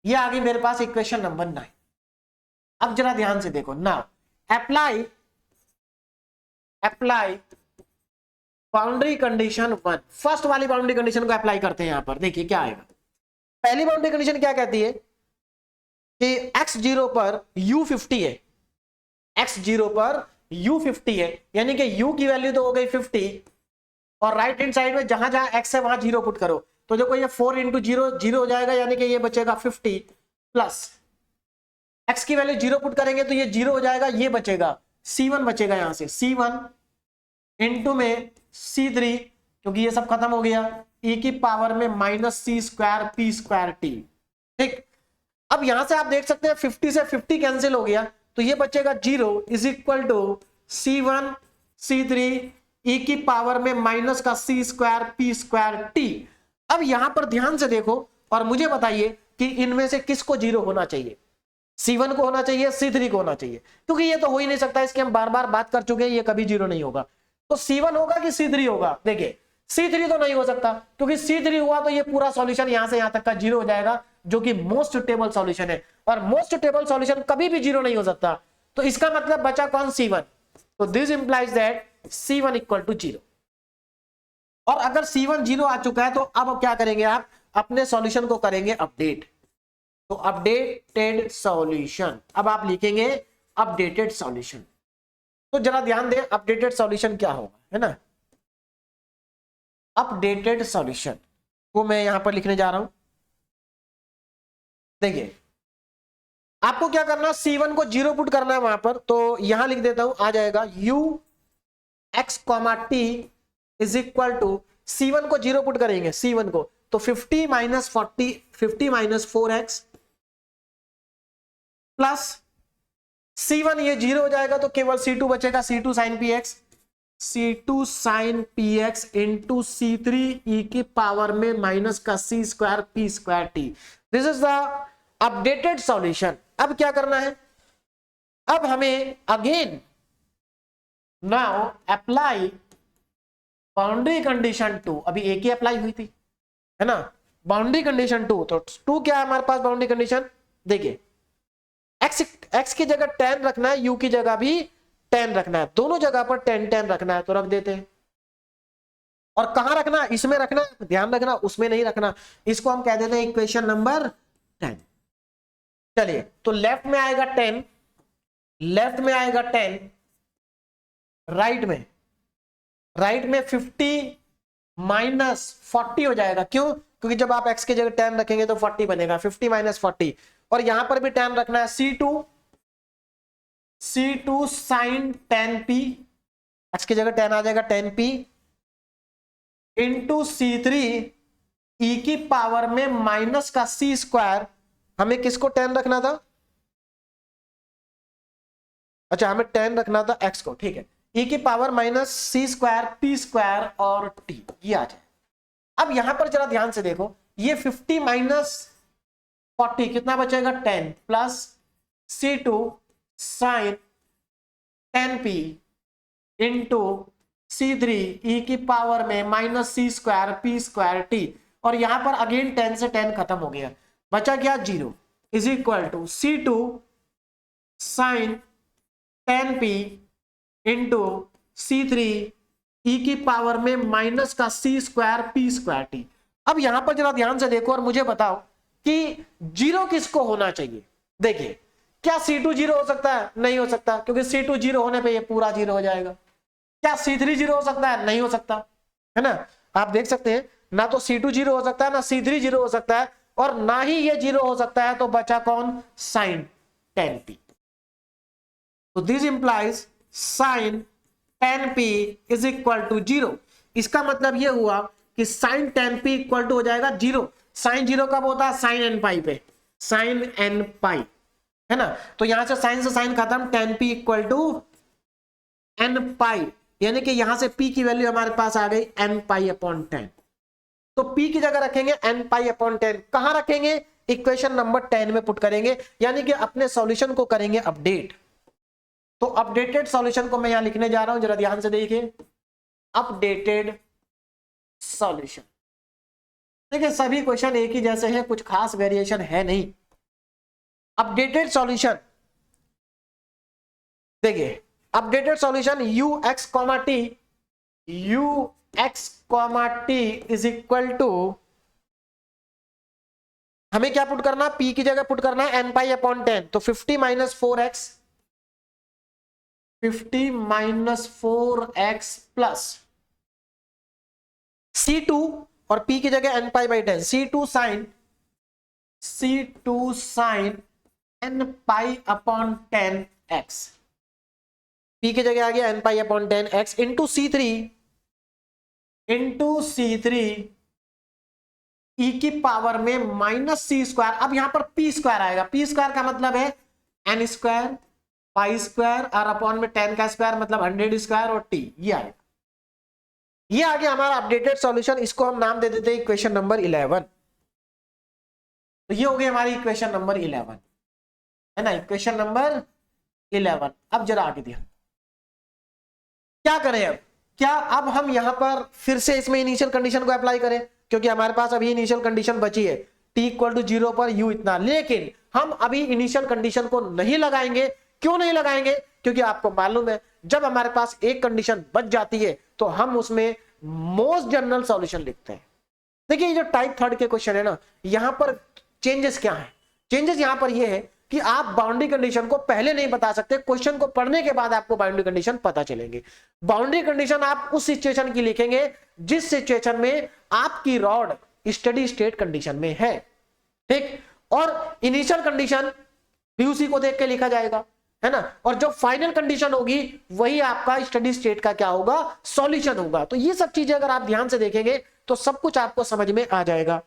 ये आ गई मेरे पास इक्वेशन नंबर 9। अब जरा ध्यान से देखो ना, अप्लाई बाउंड्री कंडीशन 1, फर्स्ट वाली बाउंड्री कंडीशन को अप्लाई करते हैं यहां पर। देखिए क्या आएगा, पहली बाउंड्री कंडीशन क्या कहती है कि x0 पर u50 है, x0 पर u50 है, यानी कि u की वैल्यू तो हो गई 50 और राइट हैंड साइड में जहां जहां x है वहां 0 पुट करो, तो देखो ये 4 इंटू 0 0 हो जाएगा, यानी कि ये बचेगा 50 प्लस x की वैल्यू 0 पुट करेंगे तो ये 0 हो जाएगा, ये बचेगा C1 बचेगा यहां से, C1 इंटू में C3, क्योंकि ये सब खत्म हो गया, e की पावर में minus C square P square T। ठीक, अब यहां से आप देख सकते हैं 50 से 50 कैंसिल हो गया, तो ये बचेगा 0 is equal to C1 C3 e की पावर में माइनस का C square P square T। अब यहां पर ध्यान से देखो और मुझे बताइए कि इनमें से किसको 0 होना चाहिए, C1 को होना चाहिए, C3 को होना चाहिए, क्योंकि ये तो हो ही नहीं सकता, इसकी हम बार बार बात कर चुके हैं, ये कभी 0 नहीं होगा। तो C1 होगा कि C3 होगा, देखिए C3 तो नहीं हो सकता, क्योंकि C3 हुआ तो ये पूरा सॉल्यूशन यहां से यहां तक का 0 हो जाएगा, जो कि मोस्ट टेबल सॉल्यूशन है, और मोस्ट टेबल सॉल्यूशन कभी भी 0 नहीं हो सकता। तो इसका मतलब बचा कौन, C1। तो this implies that C1 equal to 0। और अगर C1 0 आ चुका है तो अब क्या करेंगे आप, अपने सॉल्यूशन को करेंगे अपडेट। तो अपडेटेड सॉल्यूशन, अब आप लिखेंगे अपडेटेड सॉल्यूशन। तो जरा ध्यान दें अपडेटेड सॉल्यूशन क्या होगा, है ना। अपडेटेड सॉल्यूशन को मैं यहां पर लिखने जा रहा हूं। देखिए आपको क्या करना है, C1 को 0 पुट करना है वहां पर, तो यहां लिख देता हूं, आ जाएगा u x, t is equal to C1 को 0 पुट करेंगे, C1 को, तो 50 minus 40, 50 minus 4x plus C1 ये 0 हो जाएगा तो केवल C2 बचेगा, C2 sine px, C2 sine px into C3 e की पावर में माइनस का c square p square t। This is the updated solution. अब क्या करना है, अब हमें again now apply boundary condition 2। अभी एक ही अप्लाई हुई थी, है ना, बाउंड्री कंडीशन 2। तो 2 क्या है हमारे पास बाउंड्री कंडीशन, देखिए x की जगह 10 रखना है, u की जगह भी 10 रखना है, दोनों जगह पर 10 10 रखना है, तो रख देते हैं। और कहां रखना, इसमें रखना, ध्यान रखना उसमें नहीं रखना, इसको हम कह देते हैं इक्वेशन नंबर 10। चलिए तो लेफ्ट में आएगा 10, लेफ्ट में आएगा 10, राइट में 50 माइनस 40 हो जाएगा। क्यों, क्योंकि जब आप x की जगह 10 रखेंगे तो 40 बनेगा, 50 माइनस 40। और यहां पर भी 10 रखना है, C2 साइन 10p, x की जगह 10 आ जाएगा 10p इंटू C3 e की पावर में माइनस का c स्क्वायर। हमें किसको 10 रखना था, अच्छा हमें 10 रखना था x को, ठीक है, e की power minus c square p square और t, ये आ जाए। अब यहां पर जरा ध्यान से देखो, ये 50 माइनस 40 कितना बचेगा 10 plus C2 sine 10p into C3 e की पावर में minus c square p square t। और यहां पर अगेन 10 से 10 खत्म हो गया, बचा क्या 0 is equal to C2 sine 10p into C3 e की पावर में माइनस का c square p square t। अब यहां पर जरा ध्यान से देखो और मुझे बताओ कि 0 किसको होना चाहिए। देखिए क्या C2 0 हो सकता है, नहीं हो सकता, क्योंकि C2 0 होने पे ये पूरा 0 हो जाएगा। क्या C3 0 हो सकता है, नहीं हो सकता, है ना। आप देख सकते हैं ना तो C2 0 हो सकता है, ना C3 0 हो सकता है, और ना ही ये 0 हो सकता है, तो बचा कौन, साइन 10p। तो this implies sine 10p is equal to 0। इसका मतलब ये हुआ कि साइन 10p इक्वल टू हो जाएगा 0। साइन 0 कब होता है, साइन n पाई पे, साइन n पाई, है ना। तो यहां से साइन खत्म, 10p इक्वल टू n पाई, यानी कि यहां से p की वैल्यू हमारे पास आ गई n पाई अपॉन 10। तो p की जगह रखेंगे n पाई अपॉन 10, कहां रखेंगे, इक्वेशन नंबर 10 में पुट करेंगे, यानी कि अपने सॉल्यूशन को करेंगे अपडेट। तो अपडेटेड सॉल्यूशन को मैं यहां लिखने जा रहा हूं, जरा ध्यान से देखिए, अपडेटेड सॉल्यूशन। देखिए सभी क्वेश्चन एक ही जैसे हैं, कुछ खास वेरिएशन है नहीं। अपडेटेड सॉल्यूशन, देखिए updated solution ux, t is equal to, हमें क्या पुट करना है, p की जगह पुट करना है n पाई अपॉन 10, तो 50 minus 4x, 50 minus 4x plus C2 और p की जगह n pi by 10, C2 sine n pi upon 10x, p की जगह आ गया n pi upon 10x into C3 e की पावर में माइनस c स्क्वायर। अब यहां पर p स्क्वायर आएगा, p स्क्वायर का मतलब है n स्क्वायर पाई स्क्वायर और अपॉन में 10 का स्क्वायर मतलब 100 स्क्वायर और t, ये आएगा। ये आ गया हमारा अपडेटेड सॉल्यूशन। इसको हम नाम दे देते हैं इक्वेशन नंबर 11। तो ये हो गई हमारी इक्वेशन नंबर 11, है ना, इक्वेशन नंबर 11। अब जरा आगे ध्यान, क्या करें अब, क्या अब हम यहां पर फिर से इसमें इनिशियल कंडीशन को अप्लाई करें, क्योंकि हमारे पास अभी इनिशियल कंडीशन बची है t इक्वल टू 0 पर u इतना, लेकिन हम अभी इनिशियल कंडीशन को नहीं लगाएंगे। क्यों नहीं लगाएंगे, क्योंकि आपको मालूम है जब हमारे पास एक कंडीशन बच जाती है तो हम उसमें मोस्ट जनरल सॉल्यूशन लिखते हैं। देखिए ये जो टाइप थर्ड के क्वेश्चन है ना, यहां पर चेंजेस क्या है? चेंजेस यहां पर ये है कि आप बाउंड्री कंडीशन को पहले नहीं बता सकते, क्वेश्चन को पढ़ने के बाद आपको बाउंड्री कंडीशन पता चलेंगे। बाउंड्री कंडीशन आप उस सिचुएशन की लिखेंगे जिस सिचुएशन में आपकी रॉड स्टडी स्टेट कंडीशन में है, ठीक। और इनिशियल कंडीशन भी उसी को देख के लिखा जाएगा, है ना। और जो फाइनल कंडीशन होगी वही आपका स्टडी स्टेट का क्या होगा, सॉल्यूशन होगा। तो ये सब चीजें अगर आप ध्यान से देखेंगे तो सब कुछ आपको समझ में आ जाएगा।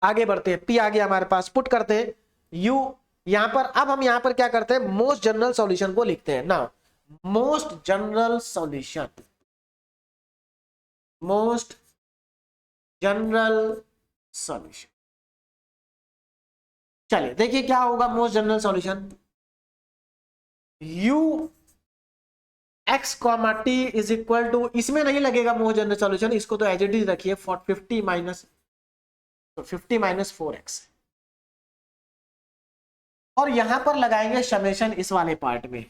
आगे बढ़ते हैं, पी आ गया हमारे पास, पुट करते हैं यू यहां पर। अब हम यहां पर क्या करते हैं, मोस्ट जनरल सॉल्यूशन को लिखते हैं ना, most general solution, most general solution. चलिए देखिए क्या होगा most general solution, u x comma T is equal to, इसमें नहीं लगेगा मोस्ट जनरल सॉल्यूशन, इसको तो एज इट इज रखिए, 50 माइनस 4x, और यहां पर लगाएंगे समेशन इस वाले पार्ट में।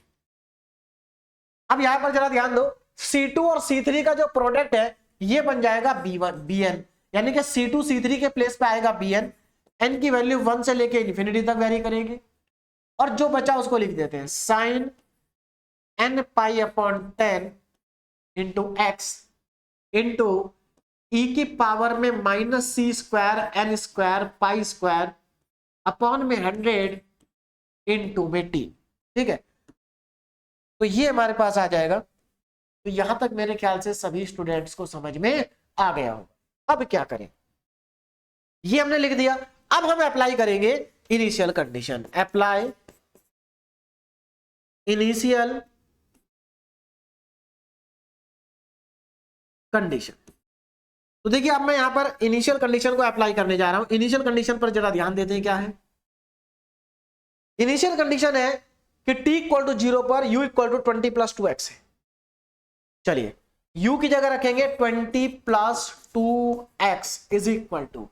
अब यहां पर जरा ध्यान दो, C2 और C3 का जो प्रोडक्ट है ये बन जाएगा Bn, यानी कि C2 C3 के प्लेस पे आएगा Bn, n की वैल्यू 1 से लेके इन्फिनिटी तक वेरी करेगी, और जो बचा उसको लिख देते हैं sine n pi upon 10 into x into e की पावर में minus c square n square pi square upon में 100 इंटू में टी, ठीक है। तो ये हमारे पास आ जाएगा। तो यहां तक मेरे ख्याल से सभी स्टूडेंट्स को समझ में आ गया होगा। अब क्या करें, ये हमने लिख दिया, अब हम अप्लाई करेंगे initial condition, apply initial condition. तो देखिए अब मैं यहां पर इनिशियल कंडीशन को अप्लाई करने जा रहा हूं। इनिशियल कंडीशन पर जरा ध्यान देते हैं क्या है। इनिशियल कंडीशन है कि t इक्वल टू 0 पर u equal to 20 plus 2x है। चलिए u की जगह रखेंगे 20 plus 2x is equal to,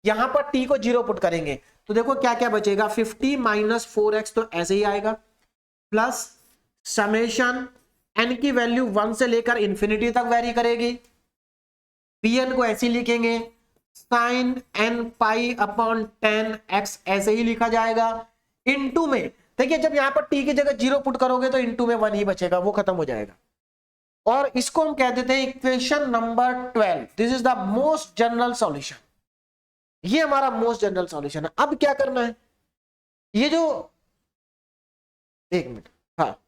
यहां पर t को 0 पुट करेंगे तो देखो क्या क्या बचेगा, 50 माइनस 4x तो ऐसे ही आएगा, प्लस समेशन n की वैल्यू 1 से लेकर इंफिनिटी तक वेरी करेगी, pn को ऐसे ही लिखेंगे sign n pi upon 10x ऐसे ही लिखा जाएगा, इनटू में देखिए जब यहां पर t की जगह 0 पुट करोगे तो इनटू में 1 ही बचेगा, वो खत्म हो जाएगा। और इसको हम कह देते हैं equation number 12। This is the most general solution, ये हमारा मोस्ट जनरल सॉल्यूशन है। अब क्या करना है, ये जो एक मिनट, हाँ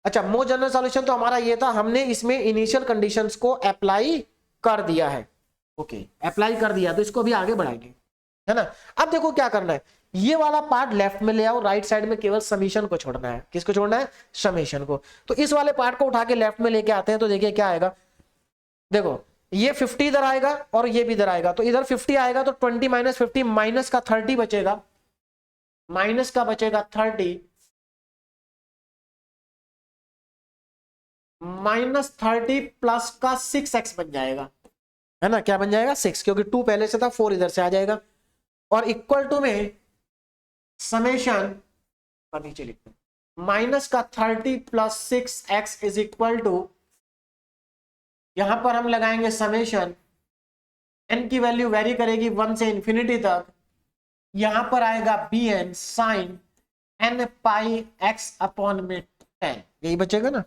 अच्छा, मोस्ट जनरल सॉल्यूशन तो हमारा ये था, हमने इसमें इनिशियल कंडीशंस को अप्लाई कर दिया है। ओके अप्लाई कर दिया तो इसको भी आगे बढ़ाएंगे, है ना। अब देखो क्या करना है, ये वाला पार्ट लेफ्ट में ले आओ, राइट साइड में केवल समीशन को छोड़ना है। किसको छोड़ना है, समीशन को। तो इस वाले पार्ट को उठा के लेफ्ट में लेके आते हैं तो देखिए क्या आएगा, देखो ये 50 इधर आएगा और ये भी इधर आएगा, तो इधर 50 आएगा तो 20 माइनस 50 माइनस का 30 बचेगा, माइनस का बचेगा 30, माइनस 30 प्लस का 6x बन जाएगा, है ना। क्या बन जाएगा 6, क्योंकि 2 पहले से था, 4 इधर से आ जाएगा, और इक्वल टू में समेशन पर नीचे लिखते हैं माइनस का 30 plus 6x is equal to, यहां पर हम लगाएंगे समेशन n की वैल्यू वेरी करेगी 1 से इंफिनिटी तक, यहां पर आएगा bn साइन n पाई x अपॉन में 10, यही बचेगा ना,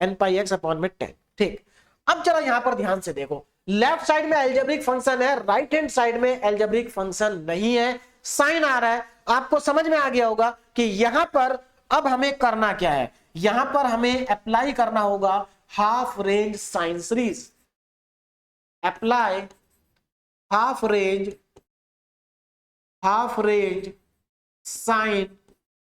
n पाई x अपॉन में 10, ठीक। अब जरा यहां पर ध्यान से देखो, लेफ्ट साइड में एल्जेब्रिक फंक्शन है, राइट हैंड साइड में एल्जेब्रिक फंक्शन नहीं है, साइन आ रहा है। आपको समझ में आ गया होगा कि यहां पर अब हमें करना क्या है, यहां पर हमें अप्लाई करना होगा half range sine series, apply half range sine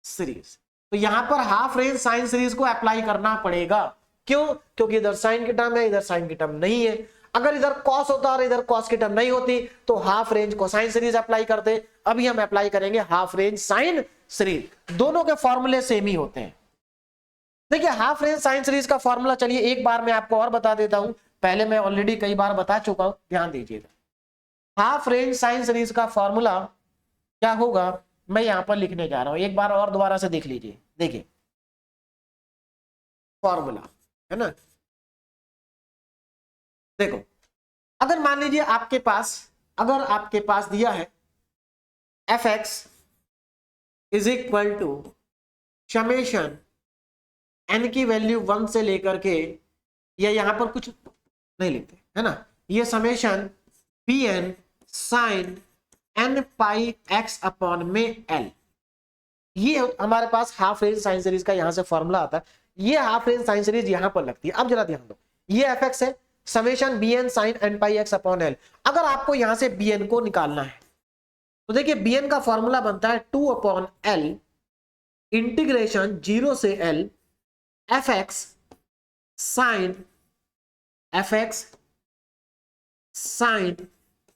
series. तो यहां पर हाफ रेंज साइन सीरीज को अप्लाई करना पड़ेगा, क्यों, क्योंकि इधर साइन की टर्म है, इधर साइन की टर्म नहीं है। अगर इधर कॉस होता और इधर कॉस की टर्म नहीं होती तो half range cosine series apply करते, अभी हम अप्लाई करेंगे हाफ रेंज साइन सीरीज। दोनों के फॉर्मूले सेम ही होते हैं। देखिए हाफ रेंज साइन सीरीज का फॉर्मूला, चलिए एक बार मैं आपको और बता देता हूं, पहले मैं ऑलरेडी कई बार बता चुका हूं, ध्यान दीजिएगा। हाफ रेंज साइन सीरीज का फॉर्मूला क्या होगा, मैं यहां पर लिखने जा रहा हूं, एक बार और दोबारा से देख लीजिए। देखिए फॉर्मूला है ना, देखो अगर मान लीजिए अगर आपके पास दिया है fx is equal to summation n की वैल्यू 1 से लेकर के, या यहां पर कुछ नहीं लिखते है ना, ये समेशन bn साइन n पाई x अपॉन में l, ये हमारे पास हाफ रेंज साइन सीरीज का यहां से फॉर्मूला आता है। ये हाफ रेंज साइन सीरीज यहां पर लगती है। अब जरा ध्यान दो, ये fx है, समेशन bn साइन n पाई x अपॉन l। अगर आपको यहां से bn को निकालना है तो देखिए bn का फॉर्मूला बनता है 2 अपॉन l इंटीग्रेशन 0 से l fx साइन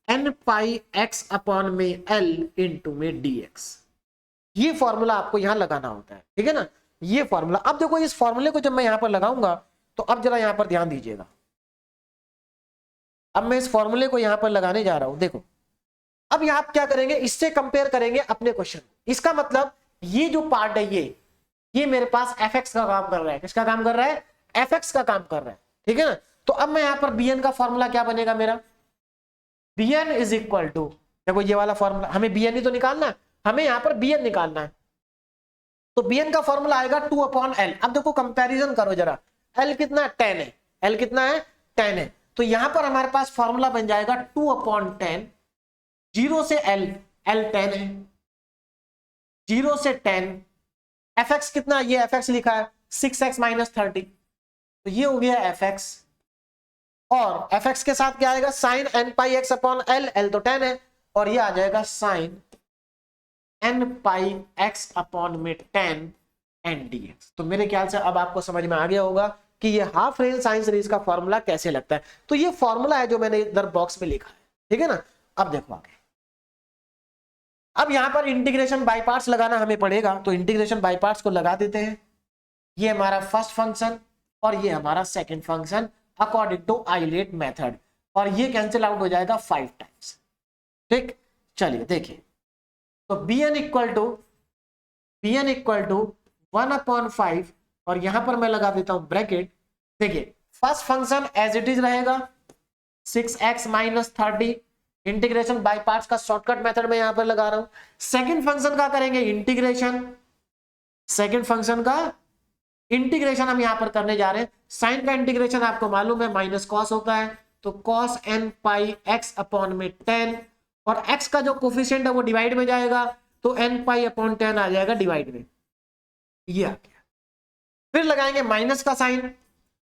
n पाई x अपॉन में l इंटू में dx। ये फॉर्मूला आपको यहां लगाना होता है, ठीक है ना, ये फॉर्मूला। अब देखो इस फॉर्मूले को जब मैं यहां पर लगाऊंगा तो अब जरा यहां पर ध्यान दीजिएगा, अब मैं इस फॉर्मूले को यहां पर लगाने जा रहा हूं। देखो अब यहां आप क्या करेंगे, इससे कंपेयर करेंगे अपने क्वेश्चन। इसका मतलब ये जो पार्ट है ये मेरे पास fx का काम कर रहा है। किसका काम कर रहा है? fx का काम कर रहा है, ठीक है ना। तो अब मैं यहां पर bn का फॉर्मूला क्या बनेगा मेरा, bn इज इक्वल टू, देखो ये वाला फॉर्मूला, हमें bn ही तो निकालना है, हमें यहां पर bn निकालना है। तो bn का फॉर्मूला आएगा 2 अपॉन l। अब देखो कंपैरिजन करो जरा, l कितना है? 10 है। l कितना है? 10 है। तो यहां पर हमारे पास फॉर्मूला बन जाएगा 2 अपॉन 10, 0 से l 10 है, 0 से 10, fx कितना, ये fx लिखा है 6x माइनस 30, तो ये हो गया fx। और fx के साथ क्या आएगा? साइन n पाई x अपॉन l, l तो 10 है, और ये आ जाएगा साइन n पाई x अपॉन में 10 n dx। तो मेरे ख्याल से अब आपको समझ में आ गया होगा कि ये हाफ रेंज साइन सीरीज का फॉर्मूला कैसे लगता है। तो ये फॉर्मूला है जो मैंने इधर बॉक्स में लिखा है, ठीक है ना। अब देखो आगे, अब यहां पर इंटीग्रेशन बाय पार्ट्स लगाना हमें पड़ेगा, तो इंटीग्रेशन बाय पार्ट्स को लगा देते हैं। ये हमारा फर्स्ट फंक्शन और ये हमारा second function according to ILATE method, और ये कैंसिल आउट हो जाएगा 5 टाइम्स, ठीक। चलिए देखिए, तो bn इक्वल टू 1/5, और यहां पर मैं लगा देता हूं ब्रैकेट। देखिए first function as it is रहेगा 6x minus 30, integration by parts का शॉर्टकट मेथड में यहां पर लगा रहा हूं। सेकंड फंक्शन का करेंगे इंटीग्रेशन, सेकंड फंक्शन का इंटीग्रेशन हम यहां पर करने जा रहे हैं। साइन का इंटीग्रेशन आपको मालूम है माइनस कॉस होता है, तो कॉस n पाई x अपॉन में 10, और x का जो कोफिशिएंट है वो डिवाइड में जाएगा, तो n पाई अपॉन 10 आ जाएगा डिवाइड में, ये आ गया। फिर लगाएंगे माइनस का साइन,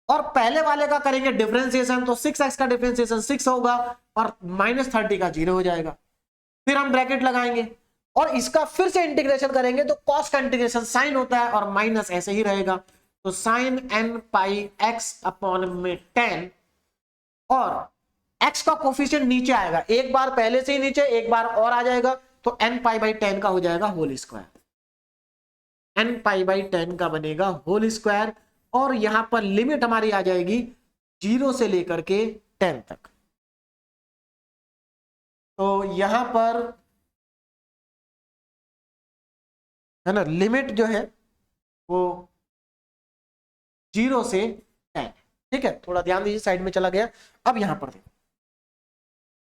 और पहले वाले का करेंगे डिफरेंशिएशन, तो 6x का डिफरेंशिएशन 6 होगा और माइनस 30 का 0 हो जाएगा। फिर हम ब्रैकेट लगाएंगे और इसका फिर से इंटीग्रेशन करेंगे, तो कॉस का इंटीग्रेशन साइन होता है और माइनस ऐसे ही रहेगा, तो साइन n पाई x अपॉन में 10, और x का कोफिशिएंट नीचे आएगा, एक बार पहले से ही नीचे, एक बार और आ जाएगा, तो n पाई बाई 10 का हो जाएगा whole square, n pi by 10 का बनेगा होल स्क्वायर। और यहां पर लिमिट हमारी आ जाएगी 0 से लेकर के 10 तक। तो यहां पर है ना, लिमिट जो है वो 0 से 10, ठीक है। थोड़ा ध्यान दीजिए, साइड में चला गया। अब यहां पर देखो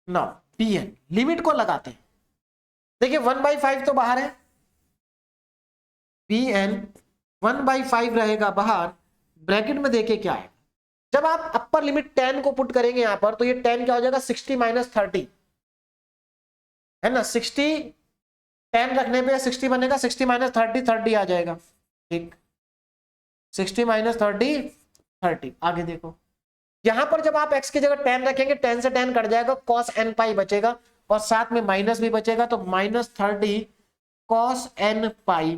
ना, bn लिमिट को लगाते हैं। देखिए 1/5 तो बाहर है, bn 1/5 रहेगा बाहर, ब्रैकेट में देखिए क्या है। जब आप अपर लिमिट 10 को पुट करेंगे यहां पर, तो ये 10 क्या हो जाएगा 60 माइनस 30, है ना। 60 10 रखने पे 60 बनेगा, 60 माइनस 30 30 आ जाएगा, ठीक। 60 माइनस 30 30। आगे देखो, यहां पर जब आप x की जगह 10 रखेंगे, 10 से 10 कट जाएगा, cos n पाई बचेगा, और साथ में माइनस भी बचेगा, तो माइनस 30 cos n पाई,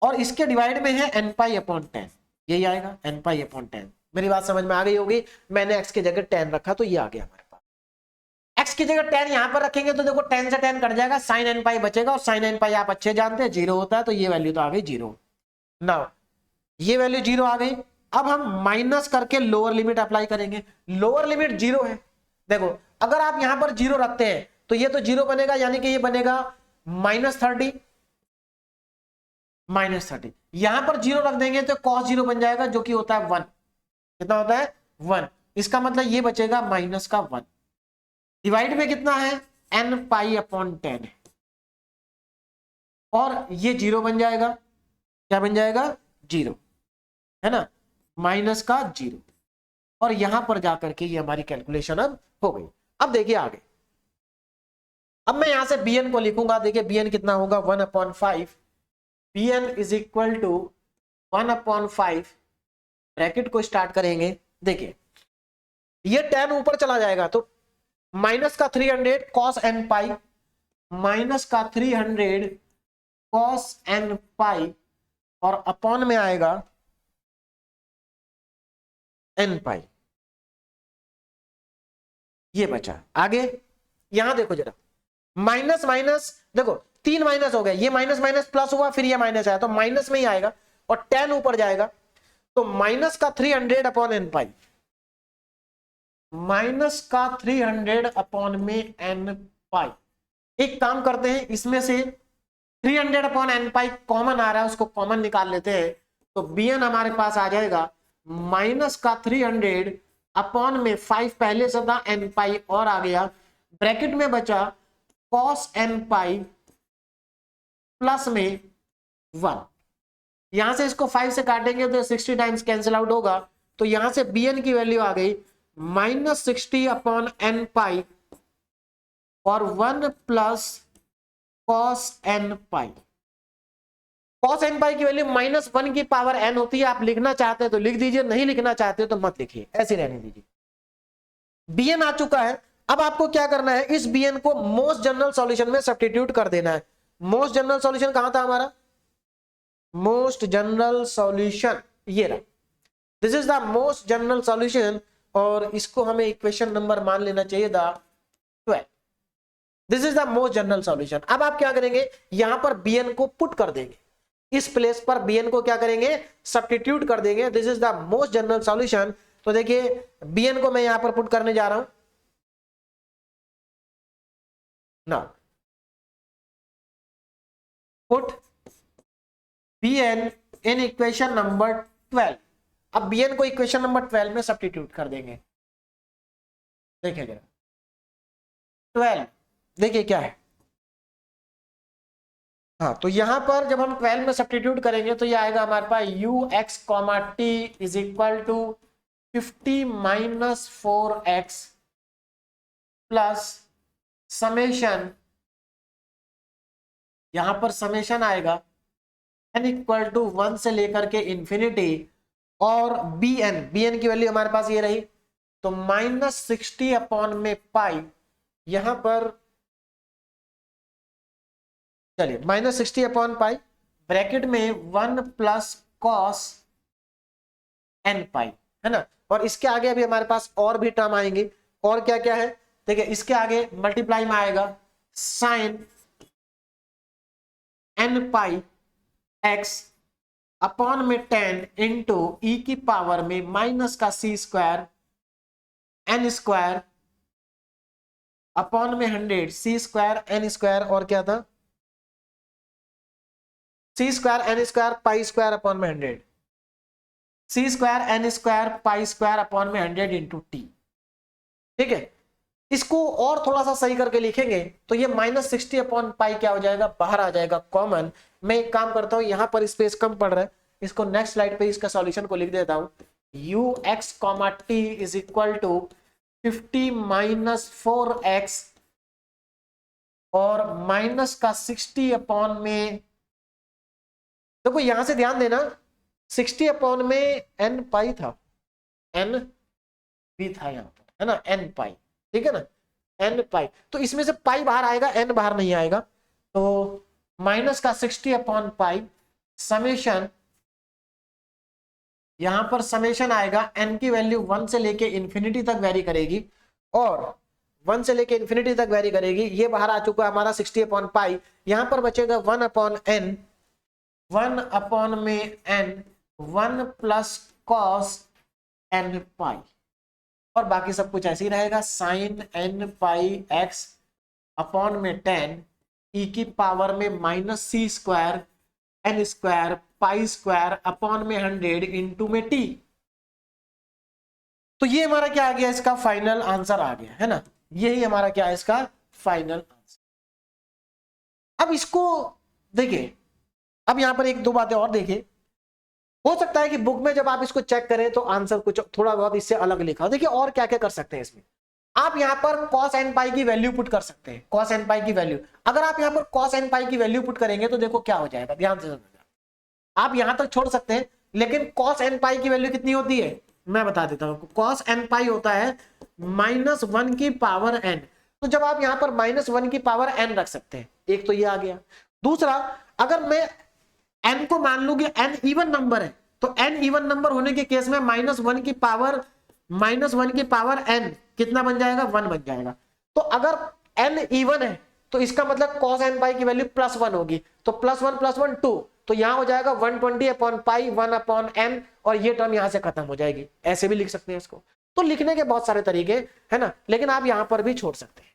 और इसके डिवाइड में है n पाई अपॉन 10, यही आएगा n पाई अपॉन 10। मेरी बात समझ में आ गई होगी, मैंने x की जगह 10 रखा तो ये आ गया हमारे पास। x की जगह 10 यहां पर रखेंगे तो देखो 10 से 10 कट जाएगा, साइन n पाई बचेगा, और साइन n पाई आप अच्छे जानते हैं 0 होता है, तो ये वैल्यू तो आ गई 0। नाउ ये वैल्यू 0 आ गई। अब हम माइनस करके लोअर लिमिट अप्लाई करेंगे, लोअर लिमिट 0 है। देखो अगर आप यहां पर 0 रखते हैं तो ये तो 0 बनेगा, यानी कि ये बनेगा माइनस 30, माइनस 30। यहां पर 0 रख देंगे तो cos 0 बन जाएगा, जो कि होता है 1। कितना होता है 1। इसका मतलब ये बचेगा माइनस का 1, डिवाइड में कितना है n पाई अपॉन 10 है, और ये 0 बन जाएगा, क्या बन जाएगा 0, है ना, माइनस का 0, और यहां पर जाकर के ये हमारी कैलकुलेशन अब हो गई। अब देखिए आगे, अब मैं यहां से bn को लिखूंगा, देखिए bn कितना होगा 1/5, bn is equal to 1/5, bracket को स्टार्ट करेंगे, देखिए ये 10 ऊपर चला जाएगा तो माइनस का 300 cos n पाई, माइनस का 300 cos n पाई, और अपॉन में आएगा n पाई, ये बचा। आगे यहां देखो जरा, माइनस माइनस, देखो 3 माइनस हो गए, ये माइनस माइनस प्लस हुआ, फिर ये माइनस आया तो माइनस में ही आएगा, और 10 ऊपर जाएगा तो माइनस का 300 अपॉन n पाई, माइनस का 300 अपॉन में n पाई। एक काम करते हैं, इसमें से 300 अपॉन n पाई कॉमन आ रहा है, उसको कॉमन निकाल लेते हैं, तो bn हमारे पास आ जाएगा माइनस का 300 अपॉन में 5 पहले से था, n पाई और आ गया, ब्रैकेट में बचा cos n पाई प्लस में 1, यहां से इसको 5 से काटेंगे तो 60 टाइम्स कैंसिल आउट होगा, तो यहां से bn की वैल्यू आ गई -60 अपॉन n पाई और 1 प्लस cos n पाई। cos n पाई की वैल्यू -1 की पावर n होती है, आप लिखना चाहते हैं तो लिख दीजिए, नहीं लिखना चाहते हो तो मत लिखिए, ऐसे रहने दीजिए। bn आ चुका है, अब आपको क्या करना है, इस bn को मोस्ट जनरल सॉल्यूशन में सब्स्टिट्यूट कर देना है। मोस्ट जनरल सॉल्यूशन कहां था हमारा, मोस्ट जनरल सॉल्यूशन ये रहा, this is the most general solution, और इसको हमें इक्वेशन नंबर मान लेना चाहिए था 12, this is the most general solution. अब आप क्या करेंगे, यहां पर bn को पुट कर देंगे, इस प्लेस पर bn को क्या करेंगे, सब्स्टिट्यूट कर देंगे, this is the most general solution. तो देखिए bn को मैं यहां पर पुट करने जा रहा हूं ना, put bn in equation number 12। अब bn को इक्वेशन नंबर 12 में सब्स्टिट्यूट कर देंगे, देखिए जरा 12, देखिए क्या है, हाँ तो यहां पर जब हम 12 में सब्स्टिट्यूट करेंगे तो ये आएगा हमारे पास ux, t is equal to 50 minus 4x plus summation, यहां पर समेशन आएगा n इक्वल टू 1 से लेकर के इंफिनिटी, और bn की वैल्यू हमारे पास ये रही, तो -60 अपॉन में पाई, यहां पर चलिए -60 अपॉन पाई, ब्रैकेट में 1 प्लस कॉस n पाई, है ना, और इसके आगे अभी हमारे पास और भी टर्म आएंगे, और क्या क्या है देखिए, इसके आगे मल्टीप्लाई में आएगा साइन n पाई x अपॉन में 10 इंटू e की पावर में माइनस का c square n square upon में 100 c स्क्वायर n स्क्वायर, और क्या था c square n square pi square upon में 100, c square n square pi square upon में 100 इंटू टी। ठीक है, इसको और थोड़ा सा सही करके लिखेंगे तो ये -60 अपॉन पाई क्या हो जाएगा, बाहर आ जाएगा कॉमन। मैं एक काम करता हूं, यहां पर स्पेस कम पड़ रहा है, इसको नेक्स्ट स्लाइड पे इसका सॉल्यूशन को लिख देता हूं, ux, t is equal to 50 minus 4x और माइनस का 60 अपॉन में, देखो यहां से ध्यान देना 60 अपॉन में n पाई था, n भी था यहां पर, है ना, n पाई, ठीक है ना, n पाई, तो इसमें से पाई बाहर आएगा, n बाहर नहीं आएगा, तो माइनस का 60 अपॉन पाई समेशन, यहां पर समेशन आएगा, n की वैल्यू 1 से लेके इंफिनिटी तक वेरी करेगी, और 1 से लेके इंफिनिटी तक वेरी करेगी, ये बाहर आ चुका है हमारा 60 अपॉन पाई, यहां पर बचेगा 1 अपॉन n, 1 अपॉन में n, 1 प्लस कॉस n पाई, और बाकी सब कुछ ऐसे ही रहेगा, साइन n पाई x अपॉन में 10 e की पावर में minus c square n square pi square upon में 100 इंटू में t। तो ये हमारा क्या आ गया, इसका फाइनल आंसर आ गया है ना, यही हमारा क्या है इसका फाइनल आंसर। अब इसको देखिए, अब यहां पर एक दो बातें और देखिए, हो सकता है कि बुक में जब आप इसको चेक करें तो आंसर कुछ थोड़ा बहुत इससे अलग लिखा हो। देखिए और क्या क्या कर सकते हैं इसमें, आप यहां पर cos n पाई की वैल्यू पुट कर सकते हैं, cos n पाई की वैल्यू। अगर आप यहां पर cos n पाई की वैल्यू पुट करेंगे तो देखो क्या हो जाएगा, ध्यान से समझना। आप यहां तक छोड़ सकते हैं, लेकिन cos n पाई की वैल्यू कितनी होती है मैं बता देता हूं, cos n पाई होता है -1 की पावर n। तो जब आप यहां पर -1 की पावर n रख सकते हैं, एक तो ये आ गया। दूसरा, अगर मैं n को मान लूं कि n इवन नंबर है, तो n इवन नंबर होने के केस में -1 की पावर n कितना बन जाएगा, 1 बन जाएगा। तो अगर n इवन है तो इसका मतलब cos n पाई की वैल्यू +1 होगी, तो +1 + 1 2, तो यहां हो जाएगा 120/पाई 1/n, और ये टर्म यहां से खत्म हो जाएगी। ऐसे भी लिख सकते हैं इसको। तो लिखने के बहुत सारे तरीके है ना, लेकिन आप यहां पर भी छोड़ सकते हैं,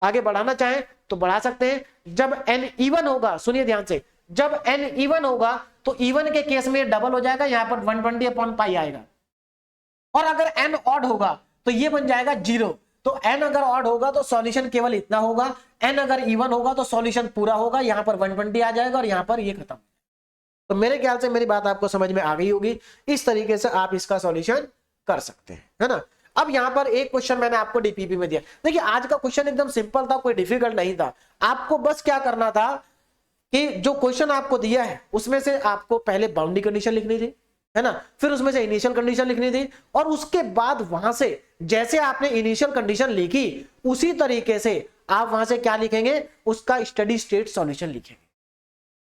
आगे बढ़ाना चाहें तो बढ़ा सकते हैं। जब n इवन होगा, सुनिए ध्यान से, जब n इवन होगा तो इवन के केस में डबल हो जाएगा, यहां पर 120/पाई आएगा। और अगर n ऑड होगा तो ये बन जाएगा 0। तो n अगर ऑड होगा तो सॉल्यूशन केवल इतना होगा, n अगर इवन होगा तो सॉल्यूशन पूरा होगा, यहां पर 120 आ जाएगा और यहां पर ये खत्म। तो मेरे ख्याल से मेरी बात आपको समझ में आ गई होगी। इस तरीके से आप इसका सॉल्यूशन कर सकते हैं, है ना। अब यहां पर एक क्वेश्चन मैंने आपको डीपीपी में दिया। देखिए आज का क्वेश्चन एकदम सिंपल था, कोई डिफिकल्ट नहीं था। आपको बस क्या करना था कि जो क्वेश्चन आपको दिया है उसमें से आपको पहले बाउंड्री कंडीशन लिखनी थी, है ना, फिर उसमें से इनिशियल कंडीशन लिखनी थी, और उसके बाद वहां से जैसे आपने इनिशियल कंडीशन लिखी उसी तरीके से आप वहां से क्या लिखेंगे, उसका स्टडी स्टेट सॉल्यूशन लिखेंगे।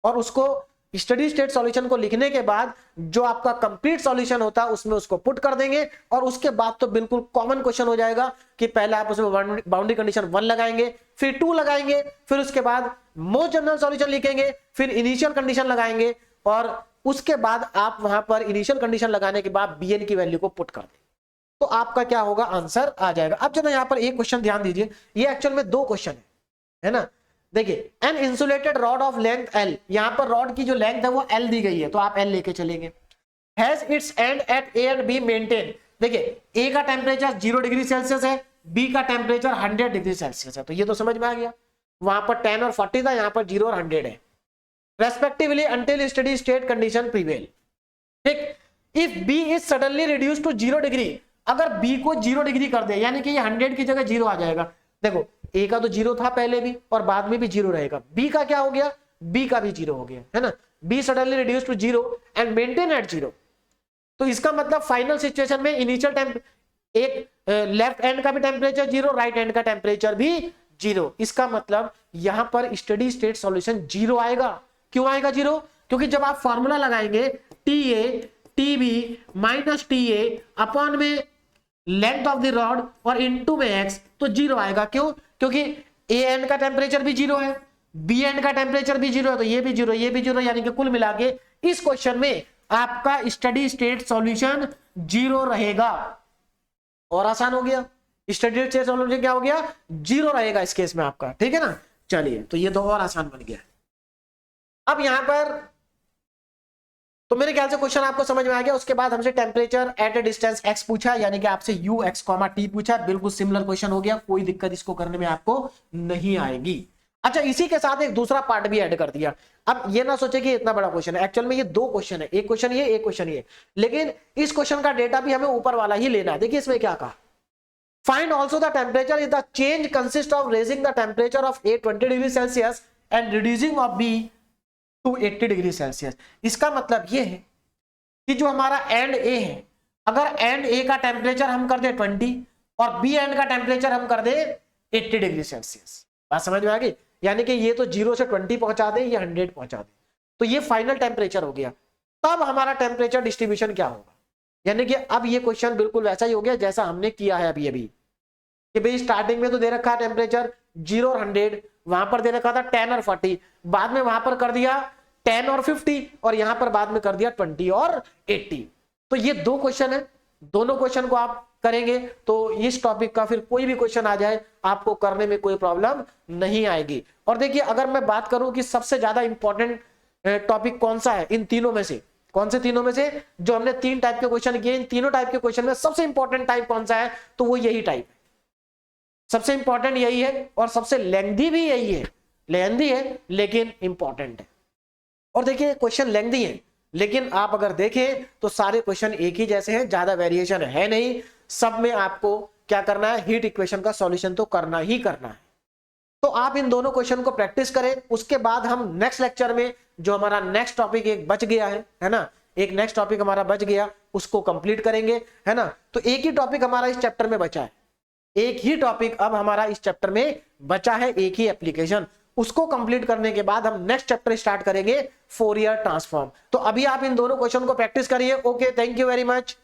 और उसको स्टडी स्टेट सॉल्यूशन को लिखने के बाद जो आपका कंप्लीट सॉल्यूशन होता है उसमें उसको पुट कर देंगे, और उसके बाद तो बिल्कुल कॉमन क्वेश्चन हो जाएगा कि पहले आप उसमें बाउंड्री कंडीशन 1 लगाएंगे, फिर 2 लगाएंगे, फिर उसके बाद मोस्ट जनरल सॉल्यूशन लिखेंगे, फिर इनिशियल कंडीशन लगाएंगे, और उसके बाद आप वहां पर इनिशियल कंडीशन लगाने के बाद bn की वैल्यू को पुट कर देंगे, तो आपका क्या होगा, आंसर आ जाएगा। अब जरा यहां पर एक क्वेश्चन ध्यान दीजिए, ये एक्चुअल में 2 क्वेश्चन है ना। देखिए an insulated rod of length L, यहां पर रॉड की जो लेंथ है वो L दी गई है, तो आप L लेके चलेंगे। Has its end at A and B maintain. देखिए A का टेम्परेचर 0 डिग्री सेल्सियस है, B का टेम्परेचर 100 डिग्री सेल्सियस है, तो ये तो समझ में आ गया। वहां पर 10 और 40 था, यहां पर 0 और 100 है respectively until steady state condition prevail. ठीक, if B is suddenly reduce to 0 degree, अगर B को 0 डिग्री कर दे, यानी कि ये 100 की जगह 0 आ जाएगा। देखो A का तो 0 था पहले भी और बाद में भी 0 रहेगा, B का क्या हो गया, B का भी 0 हो गया, है ना। B suddenly reduce to 0 and maintain at 0, तो इसका मतलब फाइनल सिचुएशन में इनिशियल एक लेफ्ट एंड का भी टेम्परेचर 0, राइट एंड का टेम्परेचर भी 0। इसका मतलब यहां पर स्टडी स्टेट सॉल्यूशन 0 आएगा। क्यों आएगा 0? क्योंकि जब आप फॉर्मूला लगाएंगे TA TB minus TA upon में लेंथ ऑफ द रॉड और इनटू में x, तो 0 आएगा। क्यों? क्योंकि A एंड का टेम्परेचर भी 0 है, B एंड का टेम्परेचर भी 0 है, तो ये भी 0, ये भी 0, यानी कि कुल मिला के इस क्वेश्चन में आपका स्टडी स्टेट सॉल्यूशन 0 रहेगा। और आसान हो गया, स्टडी स्टेट सॉल्यूशन क्या हो गया, 0 रहेगा इस केस में आपका, ठीक है ना। चलिए, तो ये तो और आसान बन गया। अब यहां पर तो मेरे ख्याल से क्वेश्चन आपको समझ में आ गया। उसके बाद हमसे temperature at A distance x पूछा, यानी कि आपसे u x, t पूछा। बिल्कुल सिमिलर क्वेश्चन हो गया, कोई दिक्कत इसको करने में आपको नहीं आएगी। अच्छा, इसी के साथ एक दूसरा पार्ट भी ऐड कर दिया। अब ये ना सोचे कि इतना बड़ा क्वेश्चन है, एक्चुअल में ये 2 क्वेश्चन है, एक क्वेश्चन ये, एक क्वेश्चन ये, लेकिन इस क्वेश्चन का डेटा भी हमें ऊपर वाला ही लेना है। देखिए इसमें क्या कहा, find also the temperature is the change consist of raising the temperature of A 20 degree Celsius and reducing of B to 80 degree Celsius. इसका मतलब ये है कि जो हमारा एंड A है, अगर एंड A का टेम्परेचर हम कर दे 20 और B एंड का टेम्परेचर हम कर दे 80 डिग्री सेल्सियस, बात समझ में आ गई। यानी कि ये तो 0 से 20 पहुंचा दे, ये 100 पहुंचा दे, तो ये फाइनल टेम्परेचर हो गया। तब हमारा टेम्परेचर डिस्ट्रीब्यूशन क्या होगा, यानी कि अब ये क्वेश्चन बिल्कुल वैसा ही हो गया जैसा हमने किया है अभी कि भाई स्टार्टिंग में तो दे रखा है टेम्परेचर 0 और 100, वहां पर दे रखा था 10 और 40, बाद में वहां पर कर दिया 10 और 50, और यहां पर बाद में कर दिया 20 और 80। तो ये 2 क्वेश्चन है, दोनों क्वेश्चन को आप करेंगे तो इस टॉपिक का फिर कोई भी क्वेश्चन आ जाए आपको करने में कोई प्रॉब्लम नहीं आएगी। और देखिए, अगर मैं बात करूं कि सबसे ज्यादा इंपॉर्टेंट टॉपिक कौन सा है इन तीनों में से, कौन से तीनों में से? जो हमने 3 टाइप के क्वेश्चन किए, इन तीनों टाइप के क्वेश्चन में सबसे इंपॉर्टेंट टाइप कौन सा है? तो वो यही टाइप है, सबसे इंपॉर्टेंट यही है और सबसे लेंथी भी यही है। लेंथी है लेकिन इंपॉर्टेंट है। और देखिए क्वेश्चन लेंथी है लेकिन आप अगर देखें तो सारे क्वेश्चन एक ही जैसे हैं, ज्यादा वेरिएशन है नहीं। सब में आपको क्या करना है? हीट इक्वेशन का सॉल्यूशन तो करना ही करना है। तो आप इन दोनों क्वेश्चन को प्रैक्टिस करें। उसके बाद हम नेक्स्ट लेक्चर में जो हमारा नेक्स्ट टॉपिक एक बच गया है ना, एक नेक्स्ट टॉपिक हमारा बच गया, उसको कंप्लीट करेंगे, है ना। तो एक ही टॉपिक हमारा इस चैप्टर में बचा है, एक ही टॉपिक अब हमारा इस चैप्टर में बचा है, एक ही एप्लीकेशन। उसको कंप्लीट करने के बाद हम नेक्स्ट चैप्टर स्टार्ट करेंगे, फोरियर ट्रांसफॉर्म। तो अभी आप इन दोनों क्वेश्चन को प्रैक्टिस करिए। Okay, thank you very much.